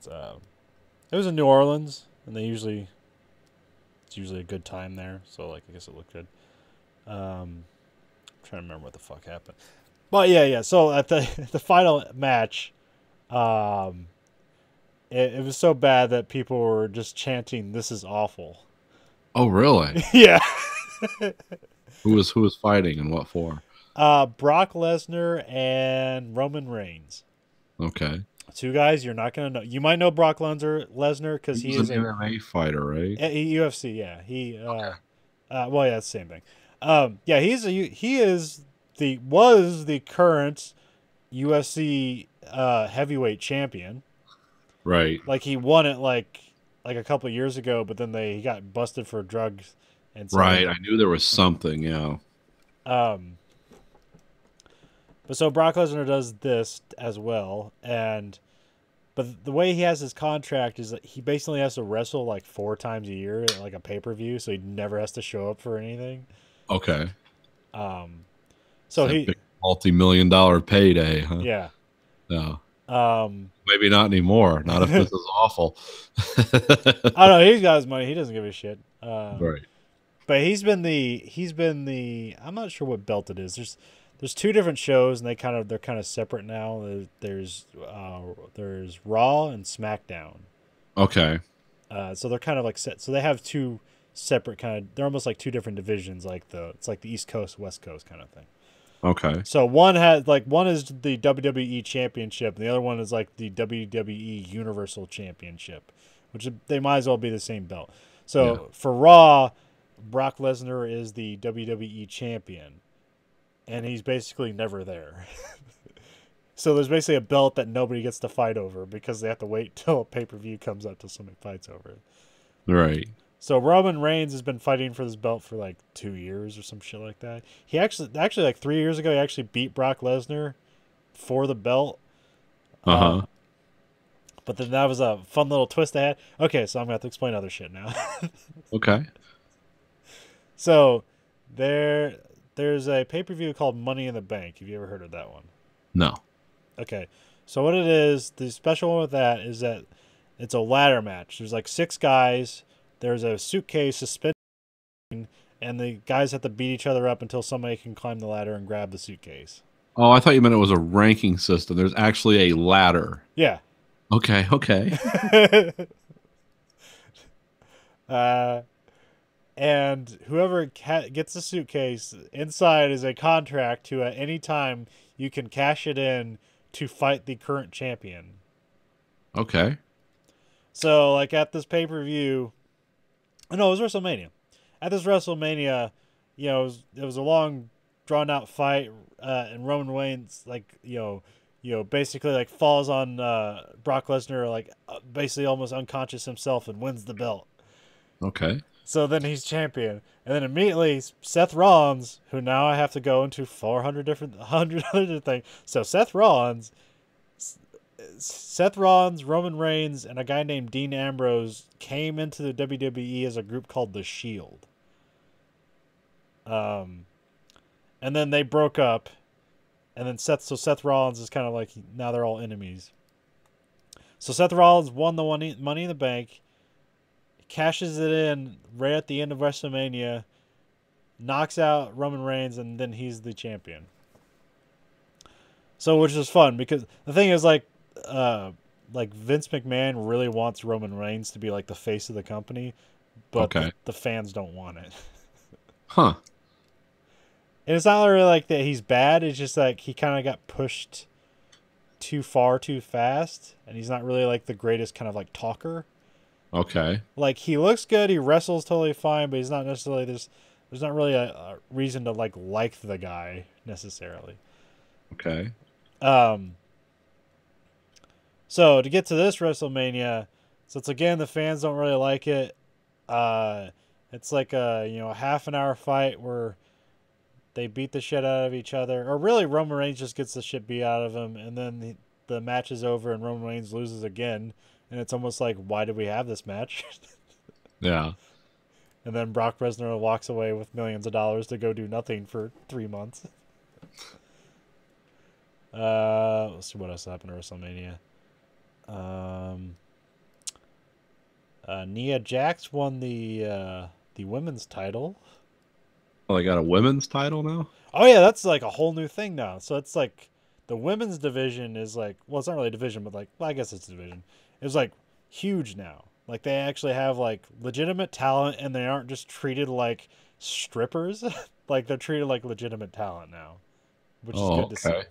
But it was in New Orleans, and it's usually a good time there. So like I guess it looked good. I'm trying to remember what the fuck happened. But yeah. So at the the final match, um, it was so bad that people were just chanting, "This is awful." Oh, really? Yeah. Who was fighting and what for? Brock Lesnar and Roman Reigns. Okay. Two guys you're not gonna know. You might know Brock Lesnar because He he was is an a MMA fighter, right? UFC. Yeah, he. Okay. Well, yeah, it's the same thing. Yeah, he is the was the current UFC heavyweight champion. Right. Like he won it like a couple of years ago, but then he got busted for drugs, and so Right. I knew there was something, yeah. um. But so Brock Lesnar does this as well, and but the way he has his contract is that he basically has to wrestle like 4 times a year, at like a pay per view, so he never has to show up for anything. Okay. Um, It's so that he, big multi-million dollar payday, huh? yeah. Yeah. Um, Maybe not anymore. Not if this is awful. I don't know. He's got his money. He doesn't give a shit. Right. But he's been the. I'm not sure what belt it is. There's two different shows, and they're kind of separate now. There's Raw and SmackDown. Okay. So they're kind of like set. So they have two separate kind of. They're almost like two different divisions. It's like the East Coast, West Coast kind of thing. Okay. So one is the WWE Championship, and the other one is like the WWE Universal Championship, which they might as well be the same belt. Yeah. So for Raw, Brock Lesnar is the WWE Champion, and he's basically never there. So there's basically a belt that nobody gets to fight over because they have to wait till a pay per view comes up till somebody fights over it. Right. So Roman Reigns has been fighting for this belt for like 2 years or some shit like that. He actually like 3 years ago he actually beat Brock Lesnar for the belt. Uh-huh. But then that was a fun little twist they had. Okay, so I'm gonna have to explain other shit now. Okay. So there's a pay per view called Money in the Bank. Have you ever heard of that one? No. Okay. So what it is, the special one with that is that it's a ladder match. There's like 6 guys. There's a suitcase suspended, and the guys have to beat each other up until somebody can climb the ladder and grab the suitcase. Oh, I thought you meant it was a ranking system. There's actually a ladder. Yeah. Okay, okay. uh, and whoever gets the suitcase inside is a contract to at any time you can cash it in to fight the current champion. Okay. So like at this pay per view, no, it was WrestleMania. At this WrestleMania, it was a long, drawn out fight, and Roman Reigns basically like falls on Brock Lesnar, like basically almost unconscious himself, and wins the belt. Okay. So then he's champion, and then immediately Seth Rollins, who now I have to go into 400 different 100 other things. So Seth Rollins, Roman Reigns, and a guy named Dean Ambrose came into the WWE as a group called the Shield. Um, and then they broke up, and then Seth Rollins is kind of like now they're all enemies. So Seth Rollins won the Money in the Bank, cashes it in right at the end of WrestleMania, knocks out Roman Reigns, and then he's the champion. So which is fun because the thing is like Vince McMahon really wants Roman Reigns to be like the face of the company, but Okay. the fans don't want it. Huh. And it's not really like that he's bad. It's just like he kind of got pushed too far too fast, and he's not really like the greatest kind of like talker. Okay. Like he looks good, he wrestles totally fine, but he's not necessarily there's not really a reason to like the guy necessarily. Okay. Um so to get to this WrestleMania, so it's again the fans don't really like it. Uh it's like a half an hour fight where they beat the shit out of each other, or really Roman Reigns just gets the shit beat out of him, and then the match is over and Roman Reigns loses again, and it's almost like why did we have this match? Yeah. And then Brock Lesnar walks away with millions of dollars to go do nothing for 3 months. Let's see what else happened at WrestleMania. Nia Jax won the women's title. Oh, they got a women's title now. Oh yeah, that's like a whole new thing now. So it's like the women's division is like, well, it's not really a division, but like, well, I guess it's a division. It's like huge now. Like they actually have like legitimate talent, and they aren't just treated like strippers. Like they're treated like legitimate talent now, which is Oh, good to see. okay.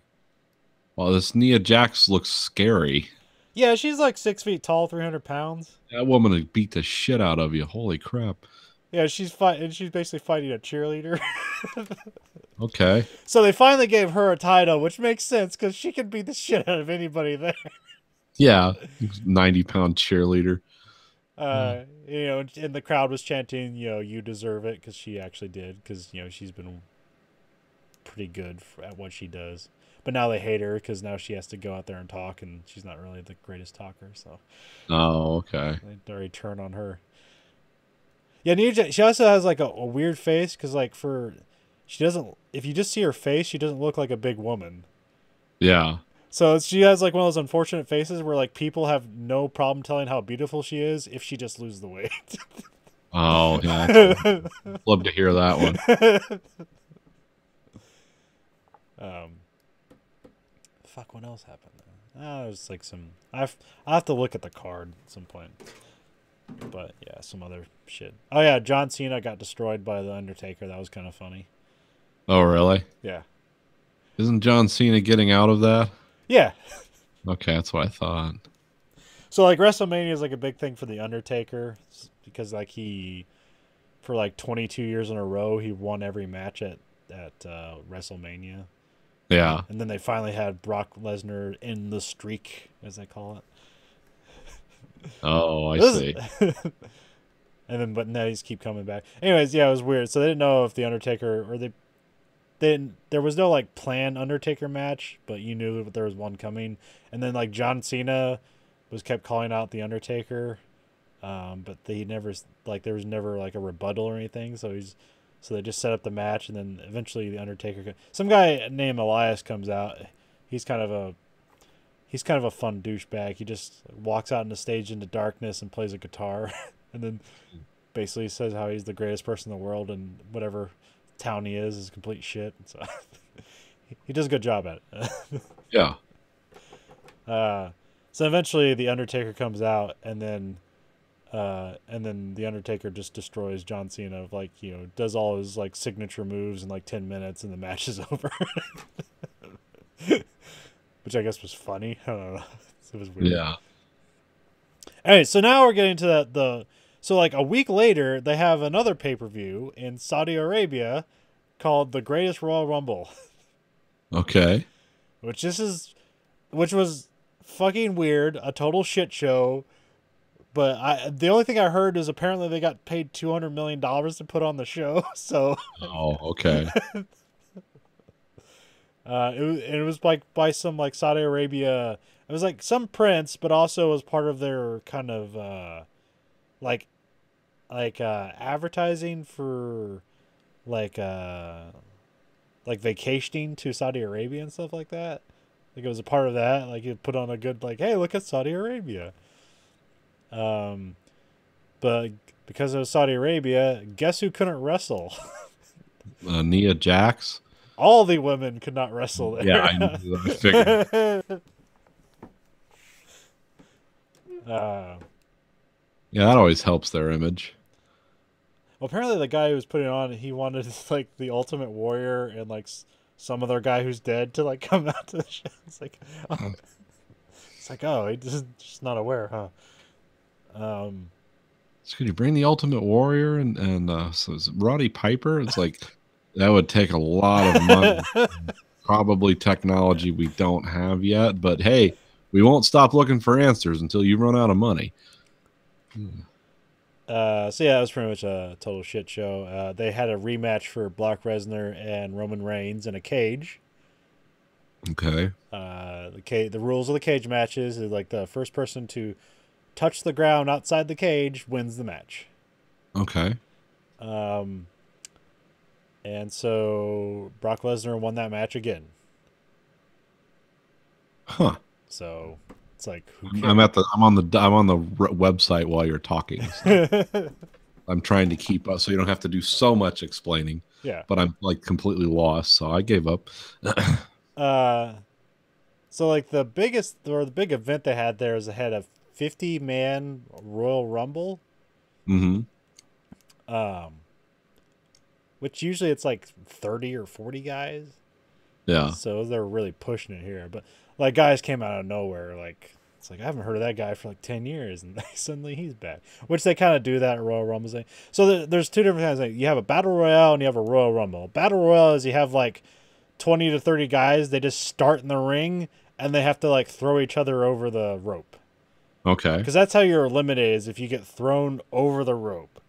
Well, this Nia Jax looks scary. Yeah, she's like 6 feet tall, 300 pounds. That woman would beat the shit out of you. Holy crap. Yeah, she's fighting. She's basically fighting a cheerleader. Okay. So they finally gave her a title, which makes sense because she can beat the shit out of anybody there. Yeah. 90-pound cheerleader. And the crowd was chanting, you deserve it, because she actually did, because she's been pretty good at what she does. But now they hate her because now she has to go out there and talk, and she's not really the greatest talker, so Oh, okay. they already turn on her. Yeah, she also has like a weird face because she doesn't. If you just see her face, she doesn't look like a big woman. Yeah. So she has like one of those unfortunate faces where like people have no problem telling how beautiful she is if she just loses the weight. Oh, yeah. Love to hear that one. Fuck, what else happened there? There's like I'll have to look at the card at some point. But yeah, some other shit. Oh yeah, John Cena got destroyed by the Undertaker. That was kind of funny. Oh, really? Yeah. Isn't John Cena getting out of that? Yeah. Okay, that's what I thought. So like WrestleMania is like a big thing for the Undertaker because like for like 22 years in a row he won every match at WrestleMania. Yeah. And then they finally had Brock Lesnar in the streak, as they call it. Oh, I see. But now he's keep coming back. Anyways, yeah, it was weird. So they didn't know if the Undertaker there was no like planned Undertaker match, but you knew that there was one coming. And then like John Cena kept calling out the Undertaker, but they never there was never like a rebuttal or anything. So they just set up the match, and then eventually the Undertaker, some guy named Elias comes out. He's kind of a fun douchebag. He just walks out on the stage into darkness and plays a guitar, and then basically says how he's the greatest person in the world, and whatever town he is complete shit. So he does a good job at it. Yeah. So eventually the Undertaker comes out, and then the Undertaker just destroys John Cena. Does all his like signature moves in like 10 minutes, and the match is over. Which I guess was funny. I don't know. It was weird. Yeah. All right, so now we're getting to so like a week later, they have another pay-per-view in Saudi Arabia called The Greatest Royal Rumble. Okay. Which was fucking weird, a total shit show. But the only thing I heard is apparently they got paid $200 million to put on the show. So Oh, okay. it was like by some like Saudi Arabia. It was like some prince, but also was part of their kind of advertising for like vacationing to Saudi Arabia and stuff like that. Like it was a part of that. Like you put on a good hey, look at Saudi Arabia. But because it was Saudi Arabia, guess who couldn't wrestle? Nia Jax. All the women could not wrestle there. Yeah, I figured. Yeah, that always helps their image. Well, apparently the guy who was putting it on, he wanted like the Ultimate Warrior and like some other guy who's dead to like come out to the show. It's like, oh, he's just not aware, huh? So could you bring the Ultimate Warrior and so is it Roddy Piper? It's like that would take a lot of money. Probably technology we don't have yet, but hey, we won't stop looking for answers until you run out of money. So yeah, it was pretty much a total shit show. They had a rematch for Brock Lesnar and Roman Reigns in a cage. Okay. The rules of the cage matches is like the first person to touch the ground outside the cage wins the match. Okay. And so Brock Lesnar won that match again. Huh. So It's like, who I'm cares? I'm on the website while you're talking. So I'm trying to keep up so you don't have to do so much explaining. Yeah. But I'm like completely lost, so I gave up. Uh, so like the biggest or the big event they had there is they had a 50-man Royal Rumble. Hmm. Um, which usually it's like 30 or 40 guys. Yeah. So they're really pushing it here. But like guys came out of nowhere. Like it's like I haven't heard of that guy for like 10 years, and suddenly he's back. Which they kind of do that at Royal Rumble thing. So there's two different kinds. Like you have a battle royale and you have a Royal Rumble. Battle royale is you have like 20 to 30 guys. They just start in the ring and they have to like throw each other over the rope. Okay. Because that's how you're eliminated is if you get thrown over the rope.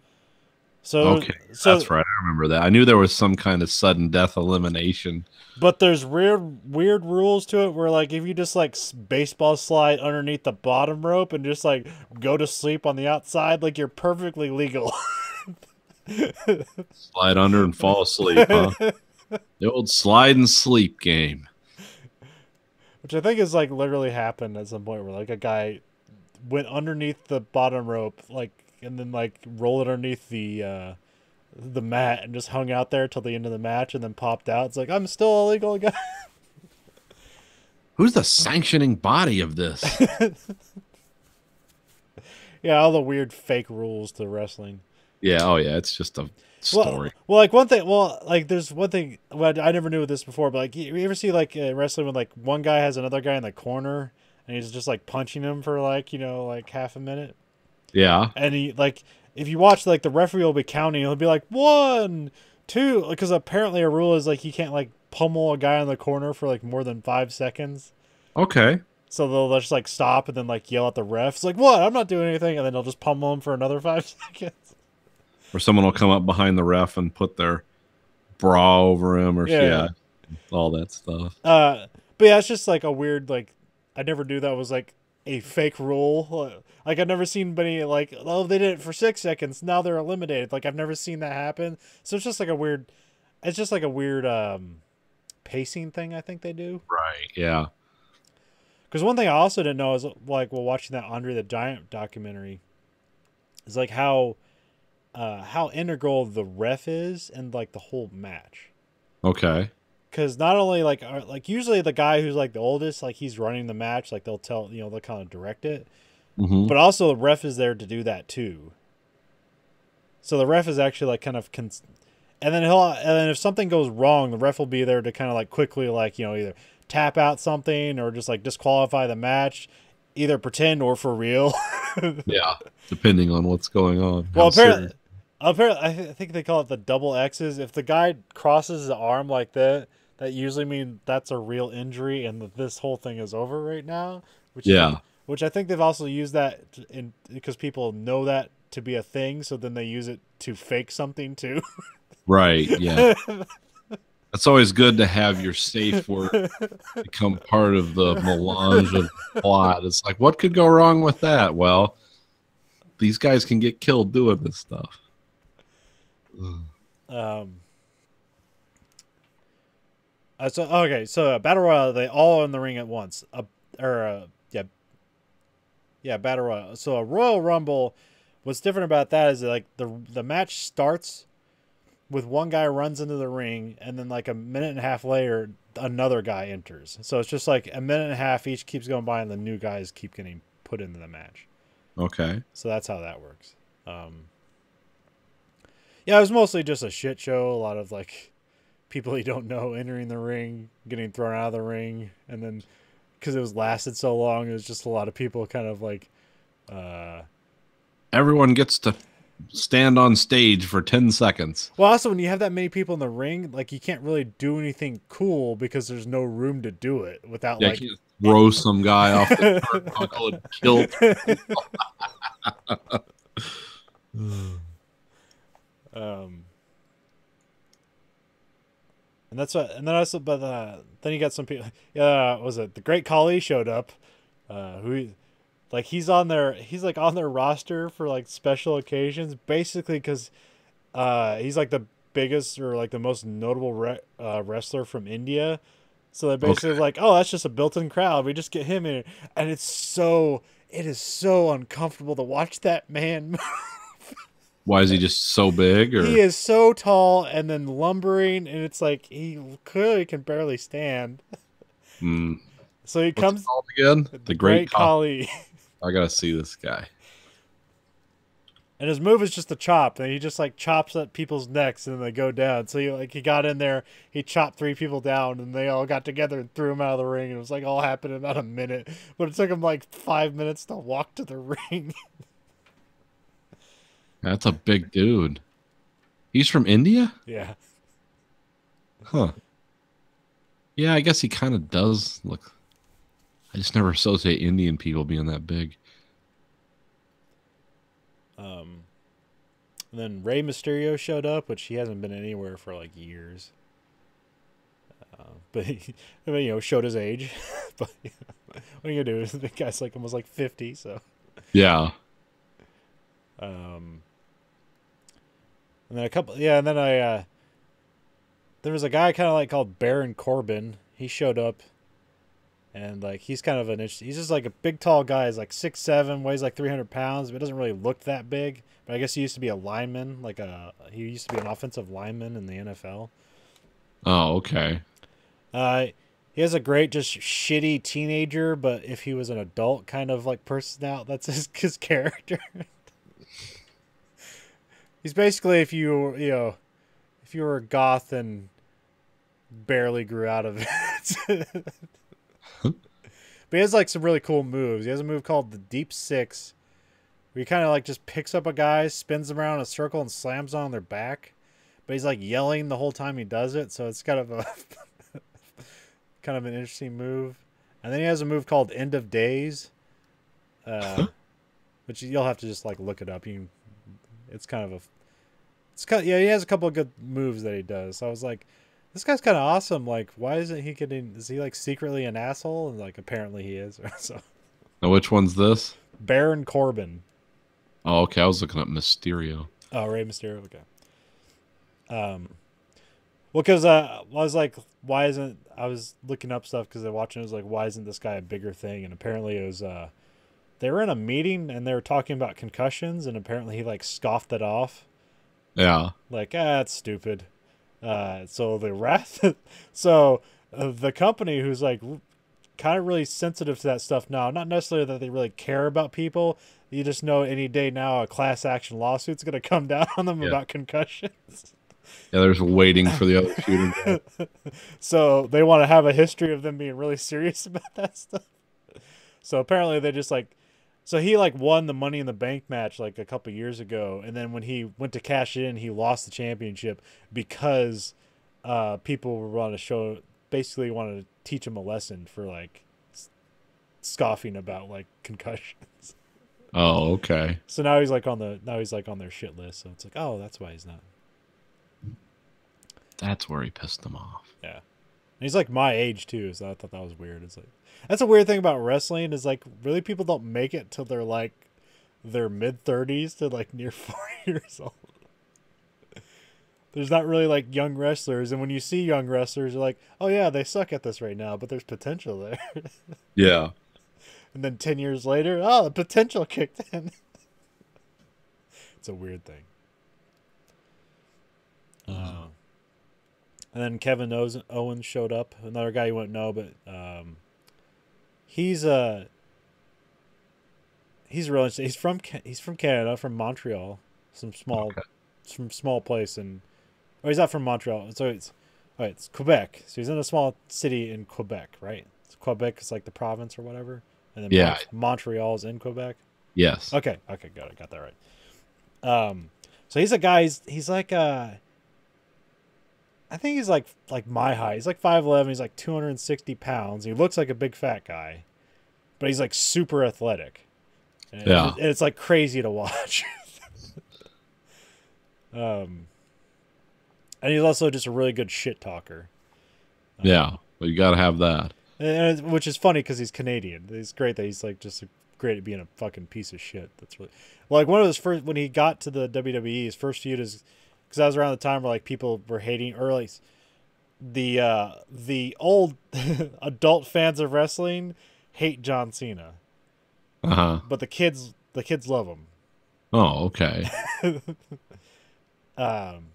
So Okay. so That's right. I remember that. I knew there was some kind of sudden death elimination. But there's weird rules to it where like if you just like baseball slide underneath the bottom rope and just like go to sleep on the outside, like you're perfectly legal. Slide under and fall asleep, huh? The old slide and sleep game. Which I think is like literally happened at some point where like a guy went underneath the bottom rope like and then like rolled underneath the mat and just hung out there till the end of the match and then popped out. It's like I'm still a legal guy. Who's the sanctioning body of this? Yeah, all the weird fake rules to wrestling. Yeah, oh yeah, it's just a story. Well, like one thing. Well, like there's one thing. Well, I never knew this before, but like you ever see like wrestling when like one guy has another guy in the corner and he's just like punching him for like like half a minute, Yeah. and he like if you watch like the referee will be counting, he'll be like 1, 2, because apparently a rule is like you can't like pummel a guy in the corner for like more than 5 seconds. Okay. So they'll just like stop and then like yell at the ref. It's like what? I'm not doing anything, and then they'll just pummel him for another 5 seconds. Or someone will come up behind the ref and put their bra over him, or yeah, all that stuff. But yeah, it's just like a weird like I never knew that was like a fake rule. Like I've never seen anybody like oh they did it for 6 seconds now they're eliminated. Like I've never seen that happen. So it's just like a weird. It's just like a weird pacing thing I think they do. Right. Yeah. Because one thing I also didn't know is like while watching that Andre the Giant documentary is like how integral the ref is and like the whole match. Okay. Because not only like usually the guy who's like the oldest like he's running the match like they'll tell they'll kind of direct it, Mm-hmm. but also the ref is there to do that too. So the ref is actually like kind of and then if something goes wrong the ref will be there to kind of like quickly like either tap out something or just like disqualify the match, either pretend or for real. Yeah. Depending on what's going on. Well, How serious. apparently, I think they call it the double X's. If the guy crosses the arm like that, that usually means that's a real injury and that this whole thing is over right now. Yeah. Which I think they've also used that in because people know that to be a thing, so then they use it to fake something too. Right. Yeah. It's always good to have your safe word become part of the melange of plot. It's like, what could go wrong with that? Well, these guys can get killed doing this stuff. So battle royale, they all in the ring at once. Battle royale. So a Royal Rumble, what's different about that is that, like the match starts with one guy runs into the ring, and then like a minute and a half later, another guy enters. So it's just like a minute and a half each keeps going by, and the new guys keep getting put into the match. Okay. So that's how that works. Yeah, it was mostly just a shit show. A lot of like people you don't know entering the ring, getting thrown out of the ring, and then because it was lasted so long, it was just a lot of people kind of like. Everyone gets to stand on stage for 10 seconds. Well, also when you have that many people in the ring, like you can't really do anything cool because there's no room to do it without Yeah, like you throw some guy off the turnbuckle and kill. And that's what, and then also, but then you got some people. Was it the Great Khali showed up? Who, like he's on their, he's like on their roster for like special occasions, basically because, he's like the biggest or like the most notable wrestler from India, So they're basically like, oh, that's just a built-in crowd. We just get him in, and it is so uncomfortable to watch that man. Why is he just so big? He Or is so tall and then lumbering, and it's like he clearly can barely stand. hmm, So he what's it comes, called again? the The Great Great Khali. I gotta see this guy. And his move is just a chop, and he just like chops at people's necks, and they go down. So he got in there, he chopped 3 people down, and they all got together and threw him out of the ring. And it was like all happened in about a minute, but it took him like 5 minutes to walk to the ring. That's a big dude. He's from India? Yeah, Huh. Yeah, I guess he kind of does look. I just never associate Indian people being that big. and then Rey Mysterio showed up, which he hasn't been anywhere for like years. But he, I mean, showed his age. But what are you gonna do? The guy's like almost like 50, so. Yeah. Um, and then and then there was a guy kind of like called Baron Corbin. He showed up, and like he's kind of he's just like a big tall guy. He's like 6'7", weighs like 300 pounds, but doesn't really look that big. But I guess he used to be a lineman, he used to be an offensive lineman in the NFL. Oh, okay. He has a great, just shitty teenager, but if he was an adult kind of like personality, that's his character. He's basically if you were a goth and barely grew out of it. But he has like some really cool moves. He has a move called the Deep Six, where he kind of like just picks up a guy, spins them around in a circle, and slams on their back. But he's like yelling the whole time he does it, so it's kind of a kind of an interesting move. And then he has a move called End of Days, which you'll have to just like look it up. It's kind of a yeah, he has a couple of good moves that he does. So I was like, this guy's kind of awesome. Like, why isn't he getting? Is he like secretly an asshole? And like, apparently he is. So, Now, which one's this? Baron Corbin. Oh, okay. I was looking up Mysterio. Oh, Rey Mysterio. Okay. Well, because I was like, why isn't? I was looking up stuff because I watching. It was like, why isn't this guy a bigger thing? And apparently it was. They were in a meeting and they were talking about concussions, and apparently he like scoffed it off. Yeah. Like, that's stupid. So the wrath, so the company who's like kind of really sensitive to that stuff now, not necessarily that they really care about people. You just know any day now a class action lawsuit's going to come down on them about concussions. Yeah, there's waiting for the other shooter. So they want to have a history of them being really serious about that stuff. So apparently they just like, so he like won the Money in the Bank match like a couple years ago, and then when he went to cash in, he lost the championship because people were want to basically wanted to teach him a lesson for like scoffing about like concussions. Oh, okay. So now he's like on their shit list. So it's like, oh, that's why he's not. That's where he pissed them off. Yeah, and he's like my age too, so I thought that was weird. It's like that's a weird thing about wrestling is like really people don't make it till they're like their mid-30s to like near 40 years old. There's not really like young wrestlers, and when you see young wrestlers, you're like, oh yeah, they suck at this right now, but there's potential there. Yeah. And then 10 years later, oh, the potential kicked in. It's a weird thing. And then Kevin Owens showed up, another guy you wouldn't know, but he's really interesting. He's from Canada, from Montreal, some small place, and he's not from Montreal. So it's Quebec. So he's in a small city in Quebec, right? Quebec is like the province or whatever, and then Montreal is in Quebec. Yes. Okay, got that right. So he's a guy. He's like I think he's like my height. He's like 5'11". He's like 260 pounds. He looks like a big fat guy, but he's like super athletic. And it's like crazy to watch. And he's also just a really good shit talker. Yeah, well, you got to have that. Which is funny because he's Canadian. It's great that he's like just great at being a fucking piece of shit. That's really like one of his first when he got to the WWE. His first feud is. Because that was around the time where like people were hating, or like the old adult fans of wrestling hate John Cena, Uh-huh. but the kids love him. Oh, okay. Um,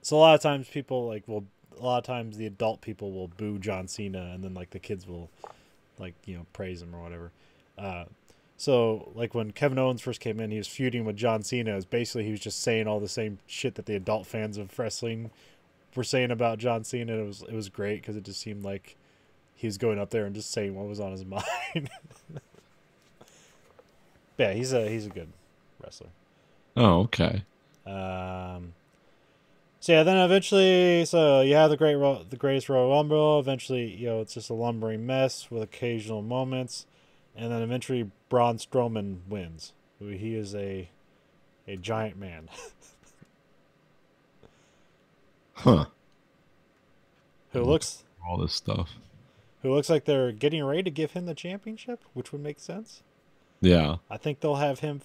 so a lot of times people like will a lot of times the adult people will boo John Cena, and then like the kids will like praise him or whatever. Uh, so like when Kevin Owens first came in, he was feuding with John Cena. It was basically he was just saying all the same shit that the adult fans of wrestling were saying about John Cena. It was great because it just seemed like he was going up there and just saying what was on his mind. Yeah, he's a good wrestler. Oh, okay. Um, so yeah, then eventually, so you have the greatest Royal Rumble. Eventually, it's just a lumbering mess with occasional moments, and then eventually Braun Strowman wins. He is a giant man Huh. who I'm looking looks for all this stuff. who looks like they're getting ready to give him the championship, which would make sense. Yeah. I think they'll have him.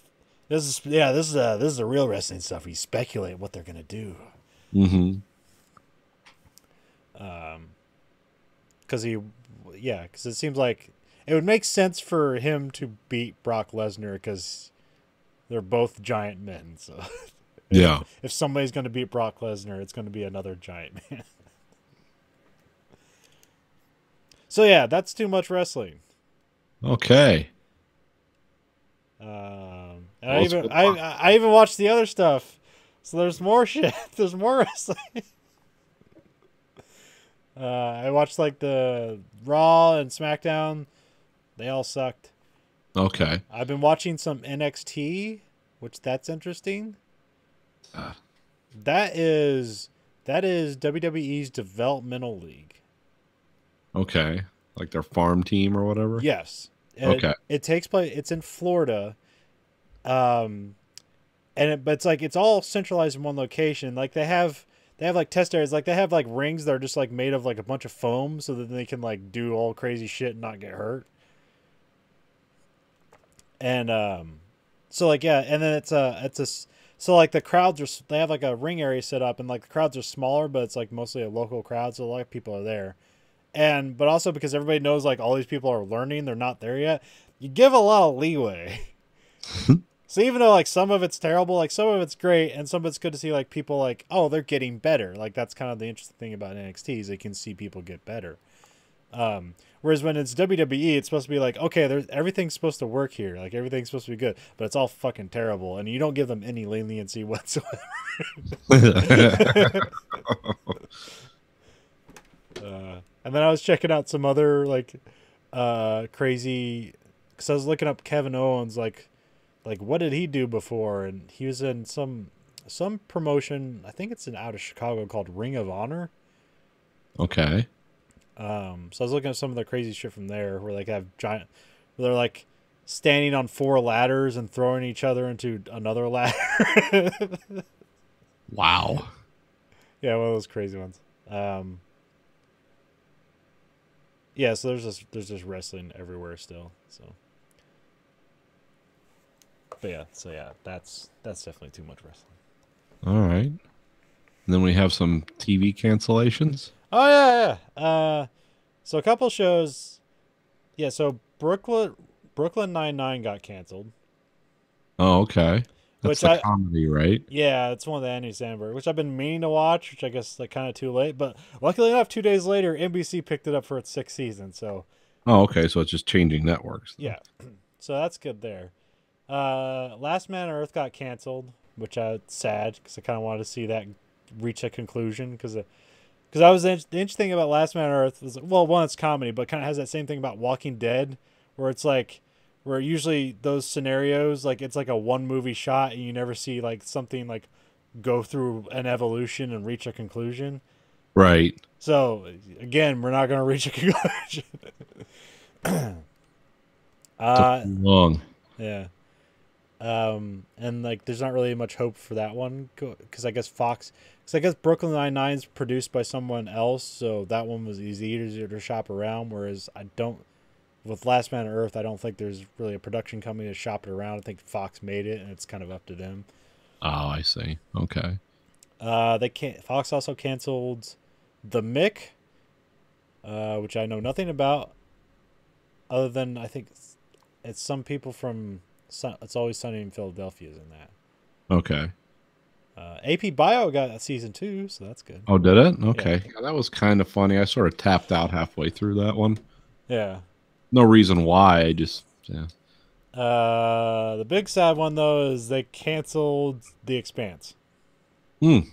This is the real wrestling stuff. We speculate what they're gonna do. Mm-hmm. Because because it seems like it would make sense for him to beat Brock Lesnar because they're both giant men. So Yeah. if somebody's going to beat Brock Lesnar, it's going to be another giant man. So yeah, that's too much wrestling. Okay. And Well, it's good. I even watched the other stuff. So there's more shit. There's more wrestling. I watched like the Raw and SmackDown. They all sucked. Okay. I've been watching some NXT, which that's interesting. Uh, That is WWE's developmental league. okay. Like their farm team or whatever? Yes. Okay. It takes place. It's in Florida. But it's like it's all centralized in one location. Like they have like test areas. Like they have like rings that are just like made of like a bunch of foam, so that they can like do all crazy shit and not get hurt. And so like yeah, and then so like the crowds are they have like a ring area set up, and like the crowds are smaller, but it's like mostly a local crowd, so a lot of people are there. And but also because everybody knows like all these people are learning, they're not there yet. You give a lot of leeway. So even though like some of it's terrible, like some of it's great, and some of it's good to see like people like, oh, they're getting better. Like that's kind of the interesting thing about NXT is they can see people get better. Whereas when it's WWE, it's supposed to be like, okay, there's everything's supposed to work here, like everything's supposed to be good, but it's all fucking terrible, and you don't give them any leniency whatsoever. And then I was checking out some other like crazy, because I was looking up Kevin Owens, like what did he do before, and he was in some promotion. I think it's out of Chicago called Ring of Honor. Okay. So I was looking at some of the crazy shit from there, where like have where they're like standing on 4 ladders and throwing each other into another ladder. Wow. Yeah, one of those crazy ones. Yeah, so there's just wrestling everywhere still. So, but yeah, that's definitely too much wrestling. All right. And then we have some TV cancellations. Oh yeah. So a couple shows. Yeah, so Brooklyn Nine-Nine got canceled. Oh, okay. Which That's the comedy, right? Yeah, it's one of the Andy Samberg, which I've been meaning to watch, which I guess like kind of too late. But luckily enough, 2 days later, NBC picked it up for its 6th season. So Oh, okay. So it's just changing networks. yeah, so that's good there. Last Man on Earth got canceled, which I sad because I kind of wanted to see that reach a conclusion because I was the interesting thing about Last Man on Earth was, well, one, it's comedy, but kind of has that same thing about Walking Dead, where it's like where usually those scenarios like it's like a one movie shot and you never see like something like go through an evolution and reach a conclusion. Right. So again, we're not going to reach a conclusion. Took too long. Yeah. And like, there's not really much hope for that one because I guess Brooklyn Nine-Nine's produced by someone else, so that one was easier to shop around. Whereas with Last Man on Earth, I don't think there's really a production company to shop it around. I think Fox made it, and it's kind of up to them. Oh, I see. Okay. Fox also canceled The Mick, which I know nothing about, other than I think it's some people from It's Always Sunny in Philadelphia is in that. Okay. AP Bio got a season 2, so that's good. Oh, did it? Okay. Yeah, that was kind of funny. I sort of tapped out halfway through that one. Yeah. No reason why. I just, yeah. The big sad one though is they canceled The Expanse. Is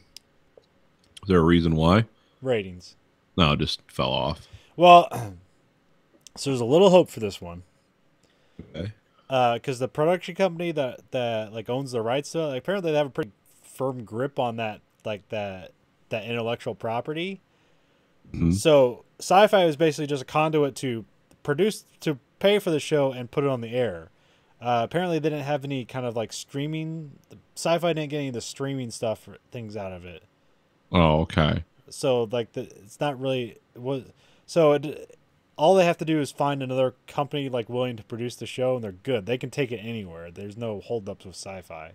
there a reason why? Ratings. No, it just fell off. Well, so there's a little hope for this one. Okay. Because the production company that like owns the rights to it, like, apparently they have a pretty firm grip on that intellectual property. Mm-hmm. So Sci-Fi was basically just a conduit to pay for the show and put it on the air. Apparently they didn't have any kind of like streaming. Sci-Fi didn't get any of the streaming stuff or things out of it. Oh, okay. So like it's not really all they have to do is find another company like willing to produce the show, and they're good. They can take it anywhere. There's no holdups with Sci-Fi.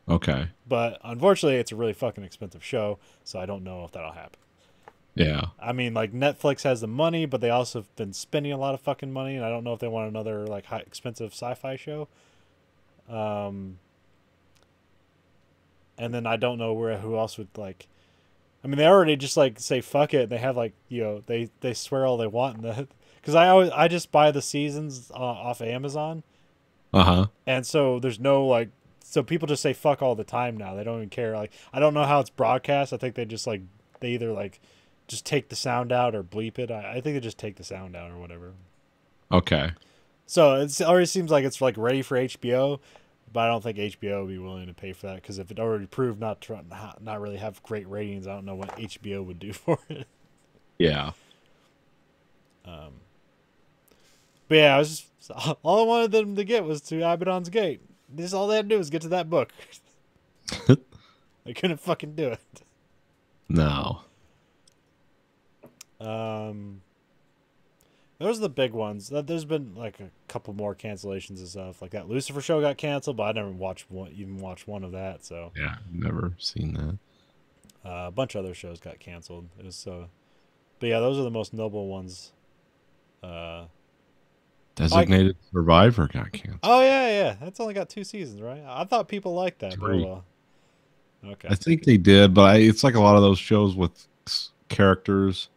Okay. But unfortunately, it's a really fucking expensive show, so I don't know if that'll happen. Yeah. I mean, like, Netflix has the money, but they also have been spending a lot of fucking money, and I don't know if they want another like high expensive sci-fi show. And then I don't know who else would like. I mean, they already just like say fuck it. And they have like they swear all they want in the because I just buy the seasons off of Amazon. And so there's no like. So people just say fuck all the time now. They don't even care. Like, I don't know how it's broadcast. I think they just like they either like just take the sound out or bleep it. I think they just take the sound out or whatever. Okay. So it already seems like it's like ready for HBO, but I don't think HBO would be willing to pay for that because if it already proved not really have great ratings, I don't know what HBO would do for it. Yeah. But yeah, I was just, all I wanted them to get was to Abaddon's Gate. This is all they had to do was get to that book. They couldn't fucking do it. No. Those are the big ones. There's been like a couple more cancellations and stuff. Like that Lucifer show got canceled, but I never watched one of that. So yeah, never seen that. A bunch of other shows got canceled. It was but yeah, those are the most noble ones. Designated Survivor got canceled. Oh yeah. That's only got 2 seasons, right? I thought people liked that. 3. Okay. I think they did, but it's like a lot of those shows with characters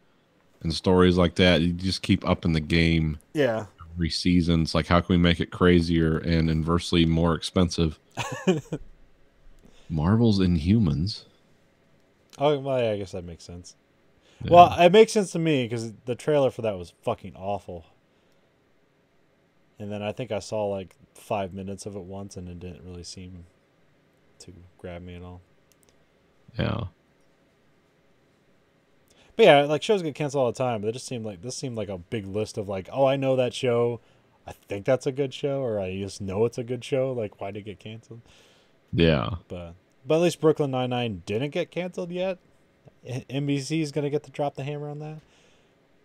and stories like that. You just keep upping the game. Yeah. Every season. It's like, how can we make it crazier and inversely more expensive? Marvel's Inhumans. Oh, well, yeah, I guess that makes sense. Yeah. Well, it makes sense to me because the trailer for that was fucking awful. And then I think I saw like 5 minutes of it once, and it didn't really seem to grab me at all. Yeah. But yeah, like shows get canceled all the time. But this seemed like a big list of like, oh, I know that show. I think that's a good show, or I just know it's a good show. Like, why did it get canceled? Yeah. But at least Brooklyn Nine-Nine didn't get canceled yet. NBC is gonna get to drop the hammer on that.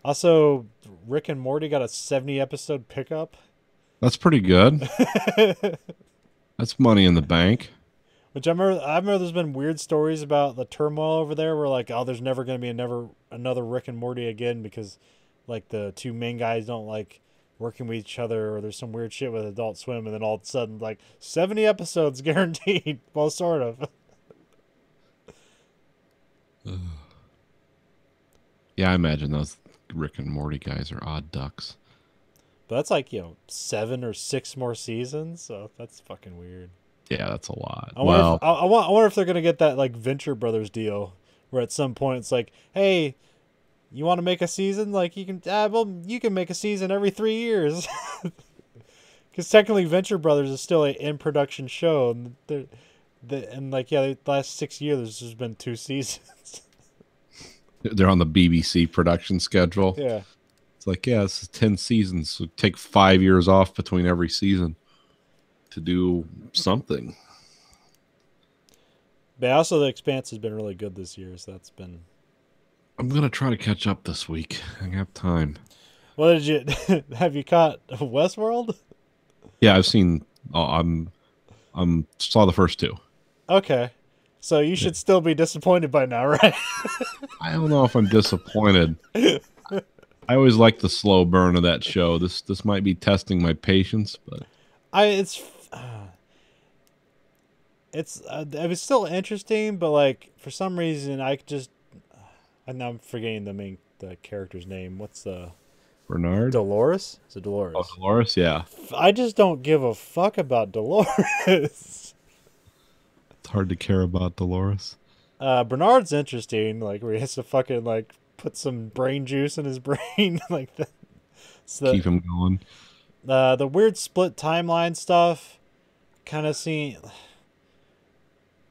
Also, Rick and Morty got a 70-episode pickup. That's pretty good. That's money in the bank. Which I remember there's been weird stories about the turmoil over there where like, oh, there's never going to be another Rick and Morty again because like the 2 main guys don't like working with each other, or there's some weird shit with Adult Swim, and then all of a sudden like 70 episodes guaranteed. Well, sort of. Yeah, I imagine those Rick and Morty guys are odd ducks. But that's like, 7 or 6 more seasons, so that's fucking weird. Yeah, that's a lot. I wonder if they're gonna get that like Venture Brothers deal, where at some point it's like, hey, you want to make a season? Like you can, you can make a season every 3 years, because technically Venture Brothers is still a in production show, and the last 6 years there's been 2 seasons. They're on the BBC production schedule. Yeah, it's like, yeah, this is 10 seasons, so take 5 years off between every season to do something. But also The Expanse has been really good this year, so that's been. I'm gonna try to catch up this week. I have time. What did you have? You caught Westworld? Yeah, I've seen. I'm saw the first 2. Okay, So you should still be disappointed by now, right? I don't know if I'm disappointed. I always like the slow burn of that show. This might be testing my patience, but it was still interesting, but like for some reason I just and now I'm forgetting the character's name. What's the Bernard? Dolores? Is it Dolores? Oh, Dolores, yeah. I just don't give a fuck about Dolores. It's hard to care about Dolores. Bernard's interesting, like where he has to fucking like put some brain juice in his brain, like that. So Keep him going. the weird split timeline stuff, kind of seem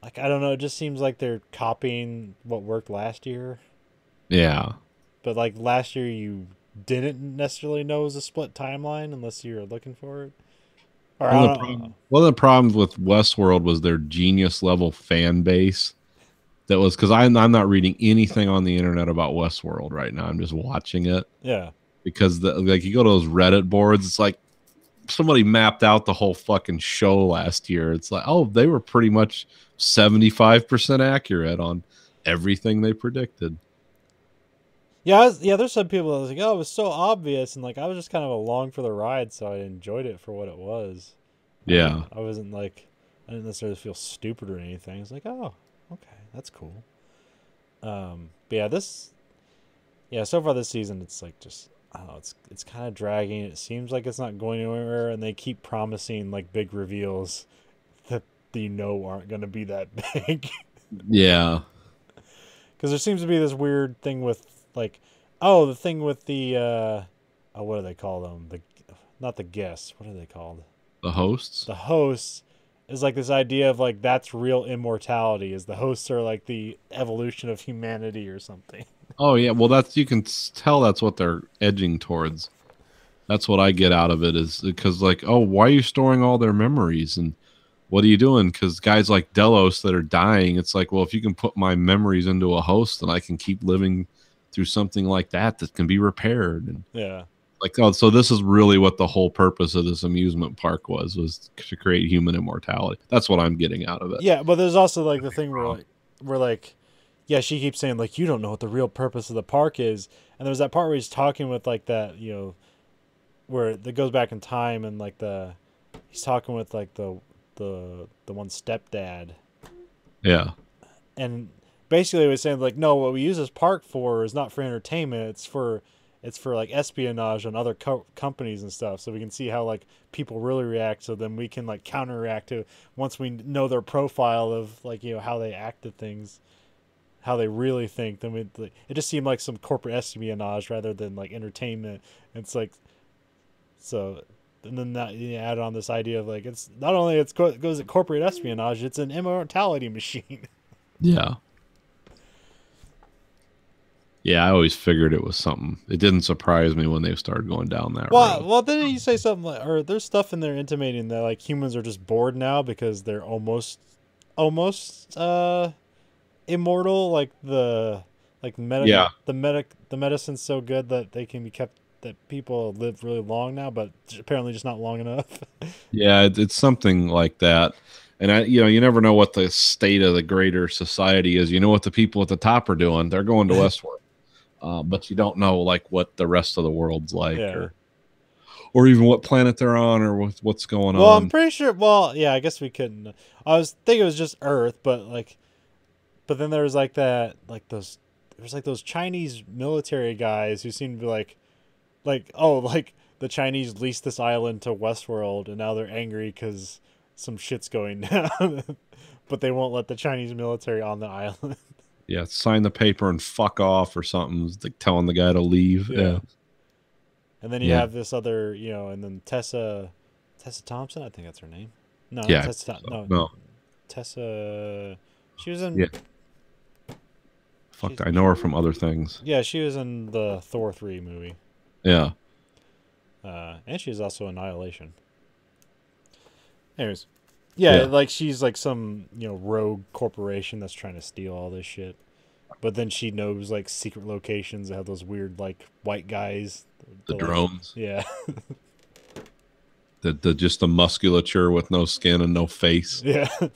like I don't know. It just seems like they're copying what worked last year. Yeah. But like last year, you didn't necessarily know it was a split timeline unless you were looking for it. Or One of the problems with Westworld was their genius level fan base. That was because I'm not reading anything on the internet about Westworld right now. I'm just watching it. Yeah. Because like you go to those Reddit boards, it's like somebody mapped out the whole fucking show last year. It's like, oh, they were pretty much 75% accurate on everything they predicted. Yeah, there's some people that was like, oh, it was so obvious, and like I was just kind of along for the ride, so I enjoyed it for what it was. Yeah. I wasn't like, I didn't necessarily feel stupid or anything. It's like, oh, okay, that's cool. But yeah, so far this season, it's like just, I don't know, it's kind of dragging. It seems like it's not going anywhere, and they keep promising like big reveals that you know aren't going to be that big. Yeah. Because there seems to be this weird thing with like, oh, the thing with the, what do they call them? Not the guests. What are they called? The hosts. The hosts is like this idea of like that's real immortality. Is the hosts are like the evolution of humanity or something. Oh yeah, well that's you can tell that's what they're edging towards. That's what I get out of it is because like, oh, why are you storing all their memories and what are you doing? Because guys like Delos that are dying, it's like, well, if you can put my memories into a host, then I can keep living through something like that can be repaired. And yeah, like, oh, so this is really what the whole purpose of this amusement park was to create human immortality. That's what I'm getting out of it. Yeah, but there's also like the thing where like, yeah, she keeps saying like you don't know what the real purpose of the park is, and there's that part where he's talking with like that, you know, where it goes back in time and like he's talking with like the one stepdad. Yeah. And basically, it was saying like, no, what we use this park for is not for entertainment. It's for like espionage on other companies and stuff, so we can see how like people really react. So then we can like counteract to once we know their profile of like you know how they act at things, how they really think. Then it just seemed like some corporate espionage rather than like entertainment. It's like so. And then that you add on this idea of like it's not only it goes at corporate espionage, it's an immortality machine. Yeah. Yeah, I always figured it was something. It didn't surprise me when they started going down that road. Well, didn't you say something like, or there's stuff in there intimating that like humans are just bored now because they're almost immortal. Like the medicine's so good that they can be kept. That people live really long now, but apparently just not long enough. Yeah, it's something like that. And you never know what the state of the greater society is. You know what the people at the top are doing. They're going to Westworld. But you don't know like what the rest of the world's like or even what planet they're on or what's going on. Well, I'm pretty sure. Well, yeah, I guess we couldn't. I was thinking it was just Earth, but then there was like that, like those, there was like those Chinese military guys who seemed to be like the Chinese leased this island to Westworld and now they're angry because some shit's going down, but they won't let the Chinese military on the island. Yeah, sign the paper and fuck off or something. It's like telling the guy to leave. Yeah. And then you have this other, and then Tessa Thompson, I think that's her name. No, yeah, no. Tessa. She was in. Yeah. Fuck, I know her from other things. Yeah, she was in the Thor 3 movie. Yeah. And she's also Annihilation. Anyways. Yeah, like she's like some, rogue corporation that's trying to steal all this shit. But then she knows like secret locations that have those weird like white guys. The drones. Yeah. the just the musculature with no skin and no face. Yeah. Yeah,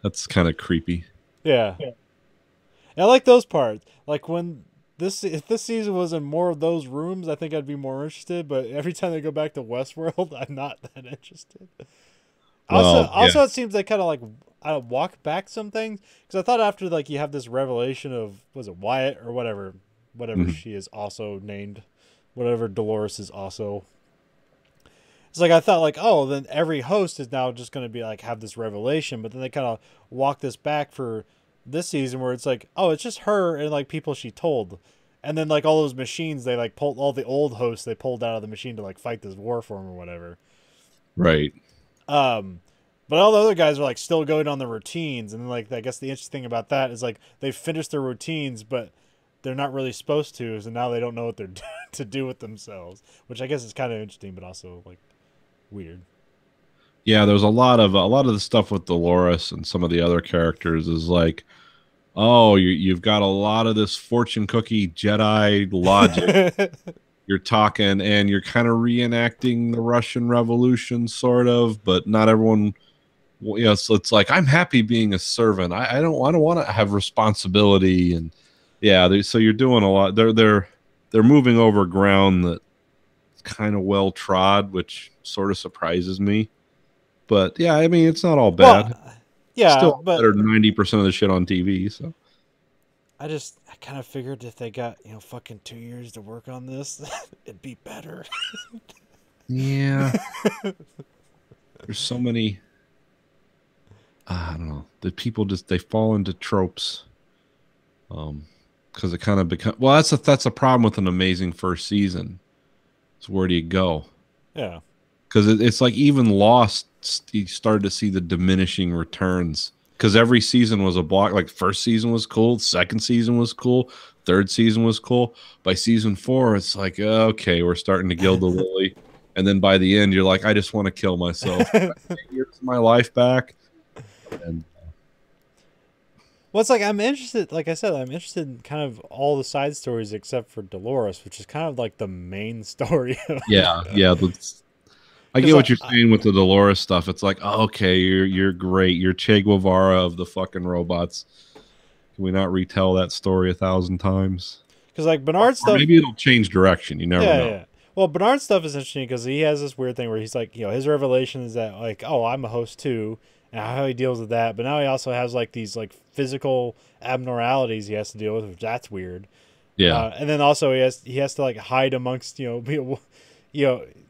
that's kind of creepy. Yeah. And I like those parts. Like when if this season was in more of those rooms, I think I'd be more interested. But every time they go back to Westworld, I'm not that interested. Well, yeah. Also, it seems they kind of like walk back some things because I thought after like you have this revelation of was it Wyatt or whatever Mhm. she is also named, whatever Dolores is also. It's like I thought like oh then every host is now just going to be like have this revelation, but then they kind of walk this back for this season where it's like oh it's just her and like people she told. And then like all those machines they like pulled all the old hosts they pulled out of the machine to like fight this war for him or whatever. Right. Um, but all the other guys are like still going on their routines, and like I guess the interesting thing about that is like they've finished their routines, but they're not really supposed to, so now they don't know what they're to do with themselves, which I guess is kind of interesting, but also like weird. Yeah, there's a lot of the stuff with Dolores and some of the other characters is like, oh, you've got a lot of this fortune cookie Jedi logic. You're talking, and you're kind of reenacting the Russian Revolution, sort of, but not everyone. Well, you know, so it's like I'm happy being a servant. I don't want to have responsibility, and yeah. So you're doing a lot. They're moving over ground that's kind of well trod, which sort of surprises me. But yeah, I mean, it's not all Well, bad. yeah, Still but better than 90% of the shit on TV. So I kind of figured if they got fucking 2 years to work on this, it'd be better. yeah, there's so many. I don't know. The people just they fall into tropes. Because it kind of become well. That's a problem with an amazing first season. So where do you go? Yeah, Because it's like even Lost, you started to see the diminishing returns. Because every season was a block. Like first season was cool, second season was cool, third season was cool. By season four, it's like okay, we're starting to gild the lily. And then by the end, you're like, I just want to kill myself. Here's my life back. And well, it's like I'm interested. Like I said, I'm interested in kind of all the side stories except for Dolores, which is kind of like the main story. yeah, yeah. I get Because what you're saying with the Dolores stuff. It's like, oh, okay, you're great. You're Che Guevara of the fucking robots. Can we not retell that story 1,000 times? like Or Bernard stuff, maybe it'll change direction. You never yeah, know. yeah. Well, Bernard stuff is interesting because he has this weird thing where he's like, his revelation is that like, oh, I'm a host too, and how he deals with that. But now he also has like these like physical abnormalities he has to deal with, which that's weird. Yeah, And then also he has to like hide amongst people,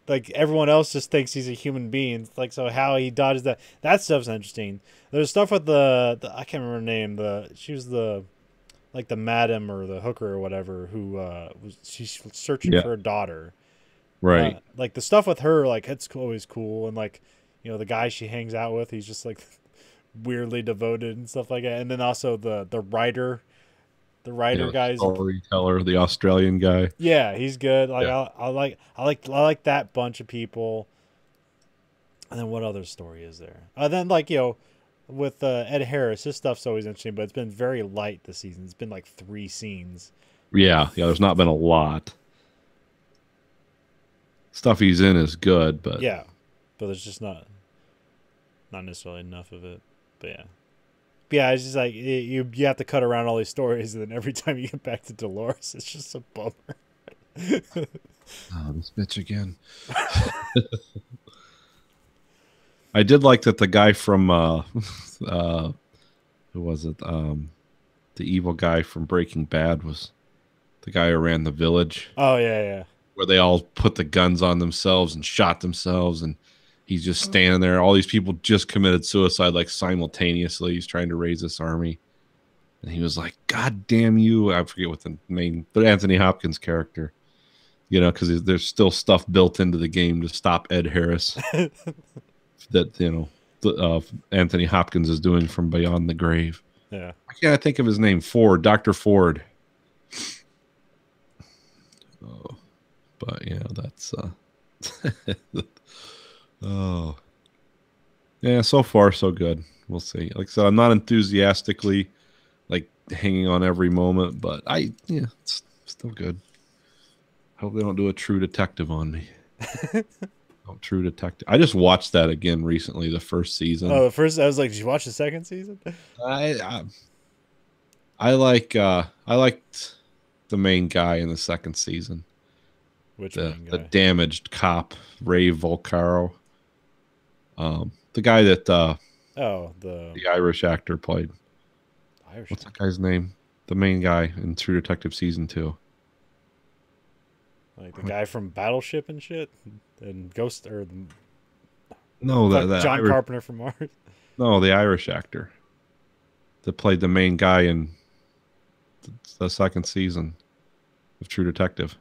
like everyone else just thinks he's a human being. It's like so how he dodges that stuff's interesting. There's stuff with the I can't remember her name. She was the like the madam or the hooker or whatever who she's searching yeah, for her daughter. right. Like the stuff with her, like it's always cool, and like the guy she hangs out with, he's just like weirdly devoted and stuff like that. And then also the writer Yeah, guys, storyteller, the Australian guy. yeah, he's good. Like Yeah, I like that bunch of people. And then what other story is there? Then like with Ed Harris, his stuff's always interesting, but it's been very light this season. It's been like 3 scenes. yeah, yeah. There's not been a lot. Stuff he's in is good, but Yeah, but there's just not necessarily enough of it. But yeah. But yeah, it's just like you have to cut around all these stories, and then every time you get back to Dolores, it's just a bummer. oh, this bitch again. I did like that the guy from who was it? The evil guy from Breaking Bad was the guy who ran the village Oh yeah, where they all put the guns on themselves and shot themselves, and he's just standing there. All these people just committed suicide like simultaneously. He's trying to raise this army. And he was like, God damn you. I forget what the main, but Anthony Hopkins' character, because there's still stuff built into the game to stop Ed Harris yeah. that, Anthony Hopkins is doing from Beyond the Grave. Yeah. I can't think of his name. Dr. Ford. Oh, but yeah, that's, oh, yeah, so far so good. We'll see. Like I said, I'm not enthusiastically like hanging on every moment, but it's still good. Hope they don't do a True Detective on me. Oh, True Detective. I just watched that again recently, the first season. Oh, the first I was like, did you watch the second season? I I liked the main guy in the second season. Which The main the guy? damaged cop, Ray Volcaro. The guy that Oh, the the Irish actor played. Irish. What's that guy's name? The main guy in True Detective season 2. Like the guy from Battleship and shit, and Ghost or No, fuck that John Irish, Carpenter from Mars. no, the Irish actor that played the main guy in the second season of True Detective.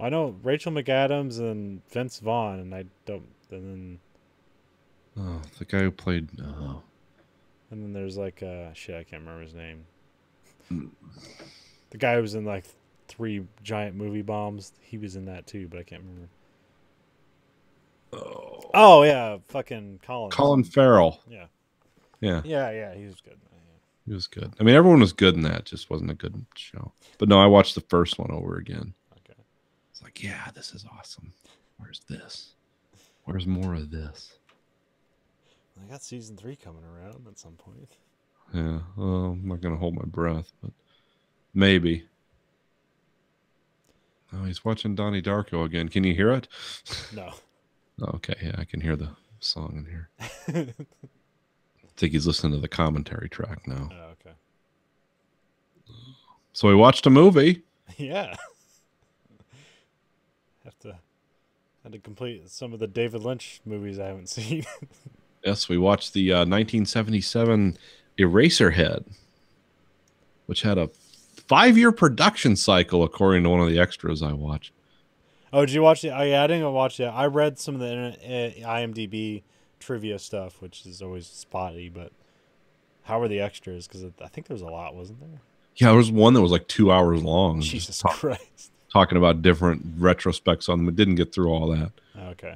I know Rachel McAdams and Vince Vaughn, and I don't. Oh, the guy who played. And then there's like shit, I can't remember his name. Mm. The guy who was in like 3 giant movie bombs. He was in that too, but I can't remember. Oh, Oh yeah, fucking Collins. Colin Farrell. Yeah, Yeah, yeah, he was good. he was good. I mean, everyone was good in that. It just wasn't a good show. But no, I watched the first one over again. Okay. It's like, yeah, this is awesome. Where's this? Where's more of this? I got season 3 coming around at some point. Yeah, well, I'm not gonna hold my breath, but maybe. Oh, he's watching Donnie Darko again. Can you hear it? No. Okay, yeah, I can hear the song in here. I think he's listening to the commentary track now. Oh, okay. So we watched a movie. Yeah. Had to complete some of the David Lynch movies I haven't seen. Yes, we watched the 1977 Eraserhead, which had a 5-year production cycle, according to one of the extras I watched. Oh, did you watch it? Oh, yeah, I didn't watch it. I read some of the IMDb trivia stuff, which is always spotty, but how were the extras? Because I think there was a lot, wasn't there? Yeah, there was one that was like 2 hours long. Jesus Christ. Talking about different retrospects on them. It didn't get through all that. Okay.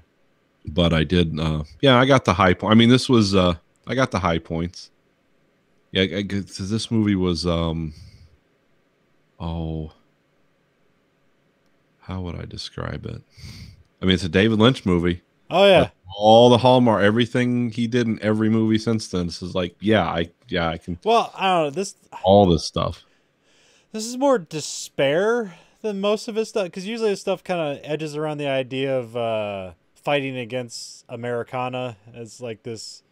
But I did. Yeah, I got the high point. I mean, this was. I got the high points. Yeah, this movie was. Oh, how would I describe it? I mean, it's a David Lynch movie. Oh yeah. All the Hallmark, everything he did in every movie since then. This is like, I can. Well, I don't know. All this stuff. This is more despair than most of his stuff, because usually his stuff kind of edges around the idea of fighting against Americana as like this